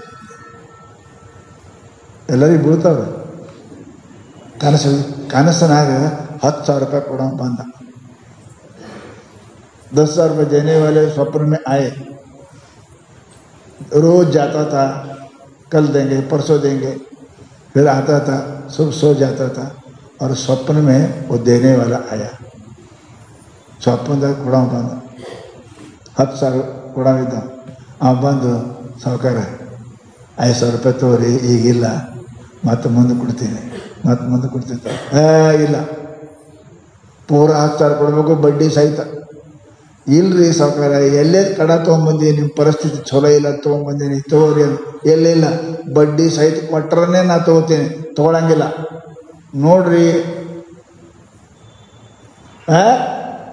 ಎಲ್ಲರಿಗೂ ಬೀಳ್ತಾವ ಕನಸನಾಗ 10,000 रुपये ಕೊಡ ಬಂದ. 10,000 रुपये देने वाले स्वप्न में आए. रोज जाता था, कल देंगे परसों देंगे, फिर आता था, सुबह सो जाता था और स्वप्न में वो देने वाला आया. ಸ್ವಪ್ನದಾಗ ಕೊಡ ಬಂದ. 10,000 ಕೊಡವಿದ್ದ. ಬಂದು ಸಾವುಕಾರ 5,000 ರೂಪಾಯಿ ತಗೋರಿ, ಈಗಿಲ್ಲ ಮತ್ತೆ ಮುಂದೆ ಕೊಡ್ತೀನಿ, ಮತ್ತೆ ಮುಂದೆ ಕೊಡ್ತಿದ್ದ. ಇಲ್ಲ ಪೂರ 10,000 ಕೊಡಬೇಕು, ಬಡ್ಡಿ ಸಹಿತ. ಇಲ್ರಿ ಸಾವುಕಾರ, ಎಲ್ಲೇ ಕಡ ತೊಗೊಂಬಂದಿ, ನಿಮ್ಮ ಪರಿಸ್ಥಿತಿ ಚಲೋ ಇಲ್ಲ, ತೊಗೊಂಬಂದೀನಿ ತಗೋರಿ ಅಂತ. ಎಲ್ಲಿಲ್ಲ, ಬಡ್ಡಿ ಸಹಿತ ಕೊಟ್ರನೇ ನಾ ತಗೋತೀನಿ, ತಗೊಳಂಗಿಲ್ಲ ನೋಡ್ರಿ.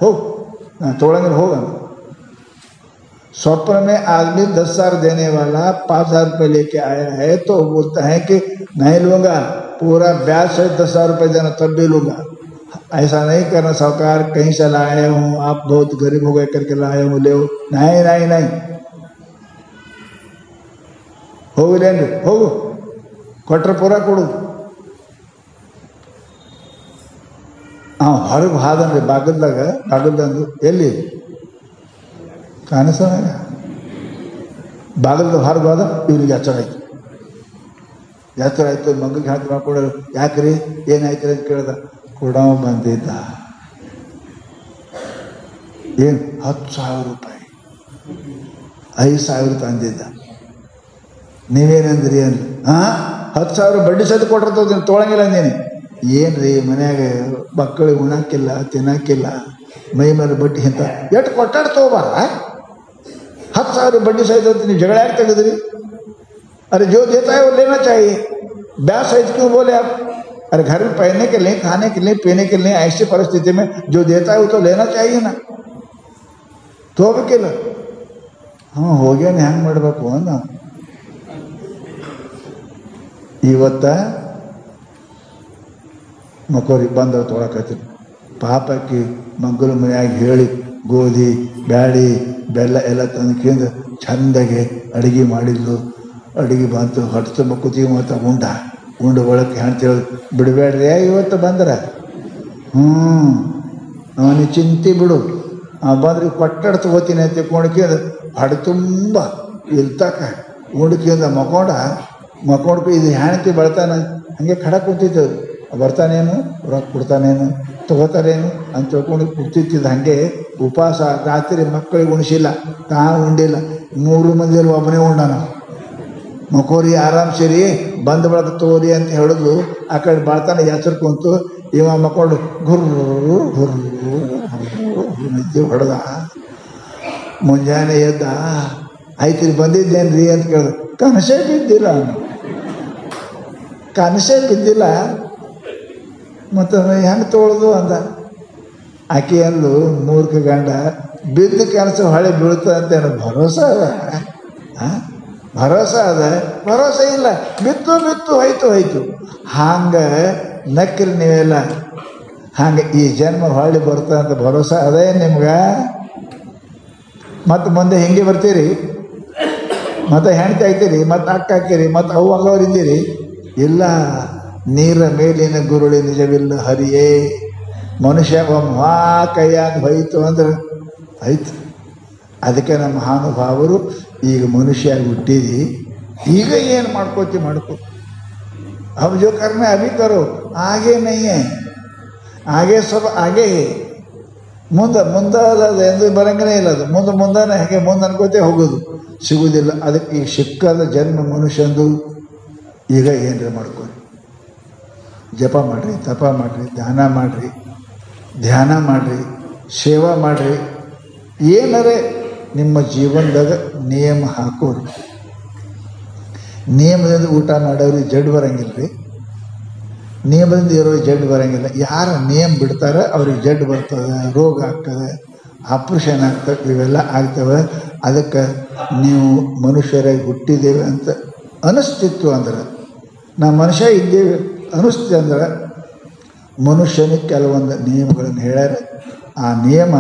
ಹೋಗ್, ನಾ ತಗೊಳಂಗಿಲ್ಲ ಹೋಗ. स्वप्न में आदमी 10,000 देने वाला 5,000 रुपये लेके आया है तो बोलता है कि नहीं लूँगा, पूरा ब्याज से 10,000 रुपये देना तब भी लूँगा. ऐसा नहीं करना साहूकार, कहीं से लाए हूँ, आप बहुत गरीब हो गए करके लाए हूँ, ले. नहीं नहीं नहीं, ಹೋಗಲೇನ್ರಿ, ಹೋಗು ಕೊಟ್ರೆ ಪೂರ ಕೊಡು. ಹೊರಗೆ ಹಾದನ್ರಿ ಬಾಗಲ್ದಂದು. ಎಲ್ಲಿ ಕಾಣಿಸೋಣ, ಬಾಗಲ್ದ ಹೊರಗೆ ಹೋದ. ಇವ್ರಿಗೆ ಎಚ್ಚರ ಆಯ್ತು. ಮಗಗೆ ಹಾಕಿ ಮಾಡ್ಕೊಡೋರು. ಯಾಕ್ರಿ ಏನಾಯ್ತು ಅಂತ ಕೇಳ್ದ. ಕೊಡವ ಬಂದಿದ್ದ. ಏನು 10,000 ರೂಪಾಯಿ, 5,000 ತಂದಿದ್ದ. ನೀವೇನಂದ್ರಿ ಅಂದ್ರಿ. 10,000 ಬಡ್ಡಿ ಸಹಿತ ಕೊಟ್ಟಿರ್ತದ, ತೊಗೊಳಂಗಿಲ್ಲ ಅಂದೇನಿ. ಏನ್ರಿ ಮನ್ಯಾಗ ಮಕ್ಕಳಿಗೆ ಉಣ್ಣಾಕಿಲ್ಲ, ತಿನ್ನಕ್ಕಿಲ್ಲ, ಮೈ ಮೇಲೆ ಬಡ್ಡಿ ಅಂತ ಎಷ್ಟು ಕೊಟ್ಟಾಡ ತಗೋಬಾರ. 10,000 बड्डी सहित नहीं झगड़ा यार तेगद्री. अरे जो देता है वो लेना चाहिए. ब्याज सहित क्यों बोले आप? अरे घर में पहनने के लिए, खाने के लिए, पीने के लिए ऐसी परिस्थिति में जो देता है वो तो लेना चाहिए ना. तो बेकिಲ್ಲ. हो गया ಹ್ಯಾಂಗೆ ಮಾಡಬೇಕು ಅನ್ನ. ಇವತ್ತ ಮಕ್ಕಳಿಗೆ ಬಂದವ ತೊಗೊಳಕತ್ತೀನಿ. ಪಾಪಕ್ಕೆ ಮಗ್ಗಲ ಮನೆಯಾಗಿ ಹೇಳಿ ಗೋಧಿ ಬ್ಯಾಳಿ ಬೆಲ್ಲ ಎಲ್ಲ ತಂದು ಚಂದಾಗೆ ಅಡುಗೆ ಮಾಡಿದ್ಲು. ಅಡುಗೆ ಬಂತು, ಹೊಟ್ಟೆ ತುಂಬ ಕುತ್ತಿಗೆ ಮತ್ತು ಉಂಡು ಒಳಕ್ಕೆ ಹೇಳ್ತೇಳಿ ಬಿಡಬೇಡ್ರಿ ಇವತ್ತು ಬಂದ್ರೆ. ಅವನಿಗೆ ಚಿಂತೆ ಬಿಡು. ಬಂದ್ರೆ ಕೊಟ್ಟಡ ತಗೋತೀನಿ ಅಂತ ತಿಳ್ಕೊಂಡ್ಕೇಂದು ಹೊಟ್ಟೆ ತುಂಬ ಇಲ್ತಕ್ಕ ಉಂಡ್ಕೇಂದ ಮಕ್ಕೊಂಡು ಇದು ಹೆಣ್ತಿ ಬೆಳ್ತಾನೆ ಹಂಗೆ ಖಡ ಕೂತಿದ್ದವು. ಬರ್ತಾನೇನು, ರೊಕ್ಕ ಕೊಡ್ತಾನೇನು, ತಗೋತಾರೇನು ಅಂತ ತಿಳ್ಕೊಂಡು ಕೂತಿದ್ದ. ಹಾಗೆ ಉಪವಾಸ ರಾತ್ರಿ ಮಕ್ಕಳಿಗೆ ಉಣಿಸಿಲ್ಲ, ತಾನು ಉಂಡಿಲ್ಲ. 3 ಮಂದಿಯಲ್ಲಿ ಒಬ್ಬನೇ ಉಂಡಾನ. ಮಕೋರಿ ಆರಾಮ್ ಸೇರಿ ಬಂದ ಬಳಕ ತಗೋರಿ ಅಂತ ಹೇಳಿದ್ಲು. ಆ ಕಡೆ ಬಾಳ್ತಾನೆ ಹೆಸರು ಕುಂತು ಇವ ಮಕ್ಕೊಂಡು ಗುರ್ರು ನಿದ್ದೆ ಹೊಡೆದ. ಮುಂಜಾನೆ ಎದ್ದ. ಆಯ್ತು ಬಂದಿದ್ದೇನ್ರಿ ಅಂತ ಕೇಳ್ದ. ಕನಸೇ ಬಿದ್ದಿಲ್ಲ. ಮತ್ತು ಹೆಂಗೆ ತೊಗೊಳ್ದು ಅಂದ. ಆಕೆ ಅಂದ್ಲು, ಮೂರ್ಖ ಗಂಡ, ಬಿದ್ದು ಕೆಲಸ ಹೊಳೆ ಬೀಳ್ತದಂತೇನು ಭರೋಸೆ ಅದ? ಭರೋಸೆ ಇಲ್ಲ. ಬಿತ್ತು ಹೋಯ್ತು. ಹಂಗೆ ನಕ್ರಿ ನೀವೆಲ್ಲ. ಹಂಗೆ ಈ ಜನ್ಮ ಹೊಳ್ಳಿ ಬರ್ತದಂತ ಭರೋಸೆ ಅದೇ ನಿಮ್ಗೆ? ಮತ್ತು ಮುಂದೆ ಹಿಂಗೆ ಬರ್ತೀರಿ, ಮತ್ತು ಹೆಣ್ತಿ ಆಗ್ತೀರಿ, ಮತ್ತು ಅಕ್ಕ ಹಾಕ್ತೀರಿ, ಮತ್ತು ಅವ್ವವ್ರಿದ್ದೀರಿ. ಇಲ್ಲ, ನೀರ ಮೇಲಿನ ಗುರುಳಿ ನಿಜವಿಲ್ಲ ಹರಿಯೇ. ಮನುಷ್ಯ ಕೈಯಾಗ ಹೋಯ್ತು ಅಂದ್ರೆ ಆಯ್ತು. ಅದಕ್ಕೆ ನಮ್ಮ ಮಹಾನುಭಾವರು ಈಗ ಮನುಷ್ಯ ಹುಟ್ಟಿದಿ, ಈಗ ಏನು ಮಾಡ್ಕೋ. अब जो करना है अभी करो, आगे नहीं है. आगे सब आगे है. ಮುಂದೆ ಎಂದು ಬರಂಗನೇ ಇಲ್ಲ. ಅದು ಮುಂದೆ ಹೇಗೆ ಮುಂದೆ ಅನ್ಕೋತೇ ಹೋಗೋದು, ಸಿಗುವುದಿಲ್ಲ. ಅದಕ್ಕೆ ಈಗ ಸಿಕ್ಕದ ಜನ್ಮ ಮನುಷ್ಯಂದು ಈಗ ಏನ್ರಿ ಮಾಡ್ಕೊರಿ. ಜಪ ಮಾಡಿರಿ, ತಪ ಮಾಡಿರಿ, ಧ್ಯಾನ ಮಾಡಿರಿ, ಸೇವಾ ಮಾಡಿರಿ. ಏನರೇ ನಿಮ್ಮ ಜೀವನದಾಗ ನಿಯಮ ಹಾಕೋರಿ. ನಿಯಮದಿಂದ ಊಟ ಮಾಡೋರಿಗೆ ಜಡ್ ಬರಂಗಿಲ್ಲ ರೀ. ನಿಯಮದಿಂದ ಇರೋರಿಗೆ ಜಡ್ ಬರಂಗಿಲ್ಲ. ಯಾರು ನಿಯಮ ಬಿಡ್ತಾರೆ ಅವ್ರಿಗೆ ಜಡ್ ಬರ್ತದೆ, ರೋಗ ಆಗ್ತದೆ. ಆಪ್ರೇಷನ್ ಆಗ್ತವೆ, ಇವೆಲ್ಲ ಆಗ್ತವೆ. ಅದಕ್ಕೆ ನೀವು ಮನುಷ್ಯರಾಗಿ ಹುಟ್ಟಿದ್ದೇವೆ ಅಂತ ಅನಿಸ್ತಿತ್ತು ಅಂದ್ರೆ, ನಾ ಮನುಷ್ಯ ಇದ್ದೇವೆ ಅನಿಸ್ತಿದೆ ಅಂದ್ರೆ ಮನುಷ್ಯನಿಗೆ ಕೆಲವೊಂದು ನಿಯಮಗಳನ್ನು ಹೇಳ್ಯಾರ. ಆ ನಿಯಮ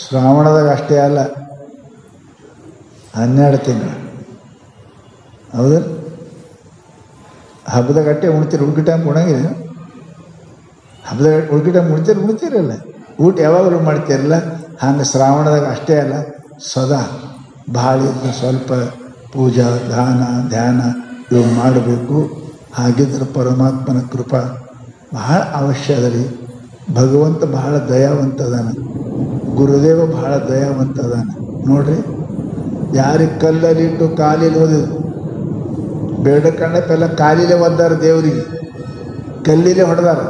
ಶ್ರಾವಣದಾಗ ಅಷ್ಟೇ ಅಲ್ಲ, 12 ತಿಂಗಳು. ಹೌದಾ? ಹಬ್ಬದಾಗ ಅಟ್ಟೆ ಉಣ್ತೀರಿ, ಉಳ್ಕಿ ಟೈಮ್ ಉಣಂಗಿಲ್ಲ. ಹಬ್ಬದಾಗ ಉಳ್ಕಿ ಟೈಮ್ ಉಣ್ತೀರಲ್ಲ, ಊಟ ಯಾವಾಗಲೂ ಮಾಡ್ತೀರಲ್ಲ. ಹಂಗೆ ಶ್ರಾವಣದಾಗ ಅಷ್ಟೇ ಅಲ್ಲ, ಸದಾ ಭಾಳ ಸ್ವಲ್ಪ ಪೂಜಾ ದಾನ ಧ್ಯಾನ ಇವು ಮಾಡಬೇಕು. ಹಾಗಿದ್ರೆ ಪರಮಾತ್ಮನ ಕೃಪಾ ಬಹಳ ಅವಶ್ಯ ಅದ ರೀ. ಭಗವಂತ ಬಹಳ ದಯಾವಂತ ಅದಾನ, ಗುರುದೇವ ಬಹಳ ದಯಾವಂತ ಅದಾನ. ನೋಡ್ರಿ, ಯಾರಿಗೆ ಕಲ್ಲಲ್ಲಿ ಇಟ್ಟು ಕಾಲಿಲ್ಲಿ ಓದಿದ್ರು, ಬೇಡ ಕಣ್ಣಪ್ಪೆಲ್ಲ ಕಾಲಿಲೆ ಒದ್ದಾರ, ದೇವರಿಗೆ ಕಲ್ಲಿಲೆ ಹೊಡೆದಾರ,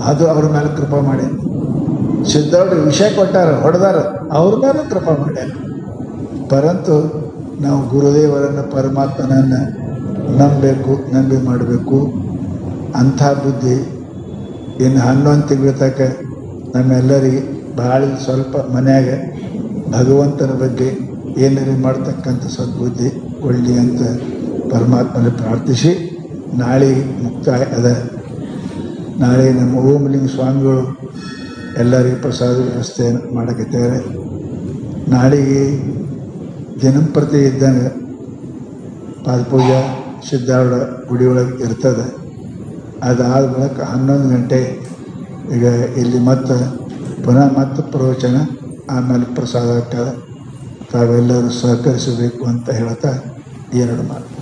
ಅದು ಅವ್ರ ಮೇಲೆ ಕೃಪಾ ಮಾಡಿ. ಸಿದ್ಧವ್ರಿಗೆ ವಿಷಯ ಕೊಟ್ಟಾರ, ಹೊಡೆದಾರ, ಅವ್ರ ಮೇಲೆ ಕೃಪಾ ಮಾಡ್ಯಾರ. ಪರಂತು ನಾವು ಗುರುದೇವರನ್ನು ಪರಮಾತ್ಮನನ್ನು ನಂಬಬೇಕು, ನಂಬಿ ಮಾಡಬೇಕು. ಅಂಥ ಬುದ್ಧಿ ಇನ್ನು 11 ತಿಂಗಳ ತನಕ ನಮ್ಮೆಲ್ಲರಿಗೆ ಭಾಳ ಸ್ವಲ್ಪ ಮನ್ಯಾಗ ಭಗವಂತನ ಬಗ್ಗೆ ಏನಾರು ಮಾಡ್ತಕ್ಕಂಥ ಸದ್ಬುದ್ಧಿ ಒಳ್ಳಿ ಅಂತ ಪರಮಾತ್ಮನ ಪ್ರಾರ್ಥಿಸಿ, ನಾಳೆ ಮುಕ್ತಾಯ ಅದ. ನಾಳೆ ನಮ್ಮ ಓಮಲಿಂಗ ಸ್ವಾಮಿಗಳು ಎಲ್ಲರಿಗೆ ಪ್ರಸಾದ ವ್ಯವಸ್ಥೆ ಮಾಡಕತ್ತಾರೆ. ನಾಳೆಗೆ ದಿನಂಪ್ರತಿ ಇದ್ದಂಗೆ ಪಾದಪೂಜೆ ಸಿದ್ಧಾರೂಢ ಗುಡಿಯೊಳಗೆ ಇರ್ತದೆ. ಅದಾದ ಬಳಿಕ 11 ಗಂಟೆ ಈಗ ಇಲ್ಲಿ ಪುನಃ ಪ್ರವಚನ, ಆಮೇಲೆ ಪ್ರಸಾದ ಆಗ್ತದೆ. ತಾವೆಲ್ಲರೂ ಸಹಕರಿಸಬೇಕು ಅಂತ ಹೇಳ್ತಾ 2 ಮಾತು.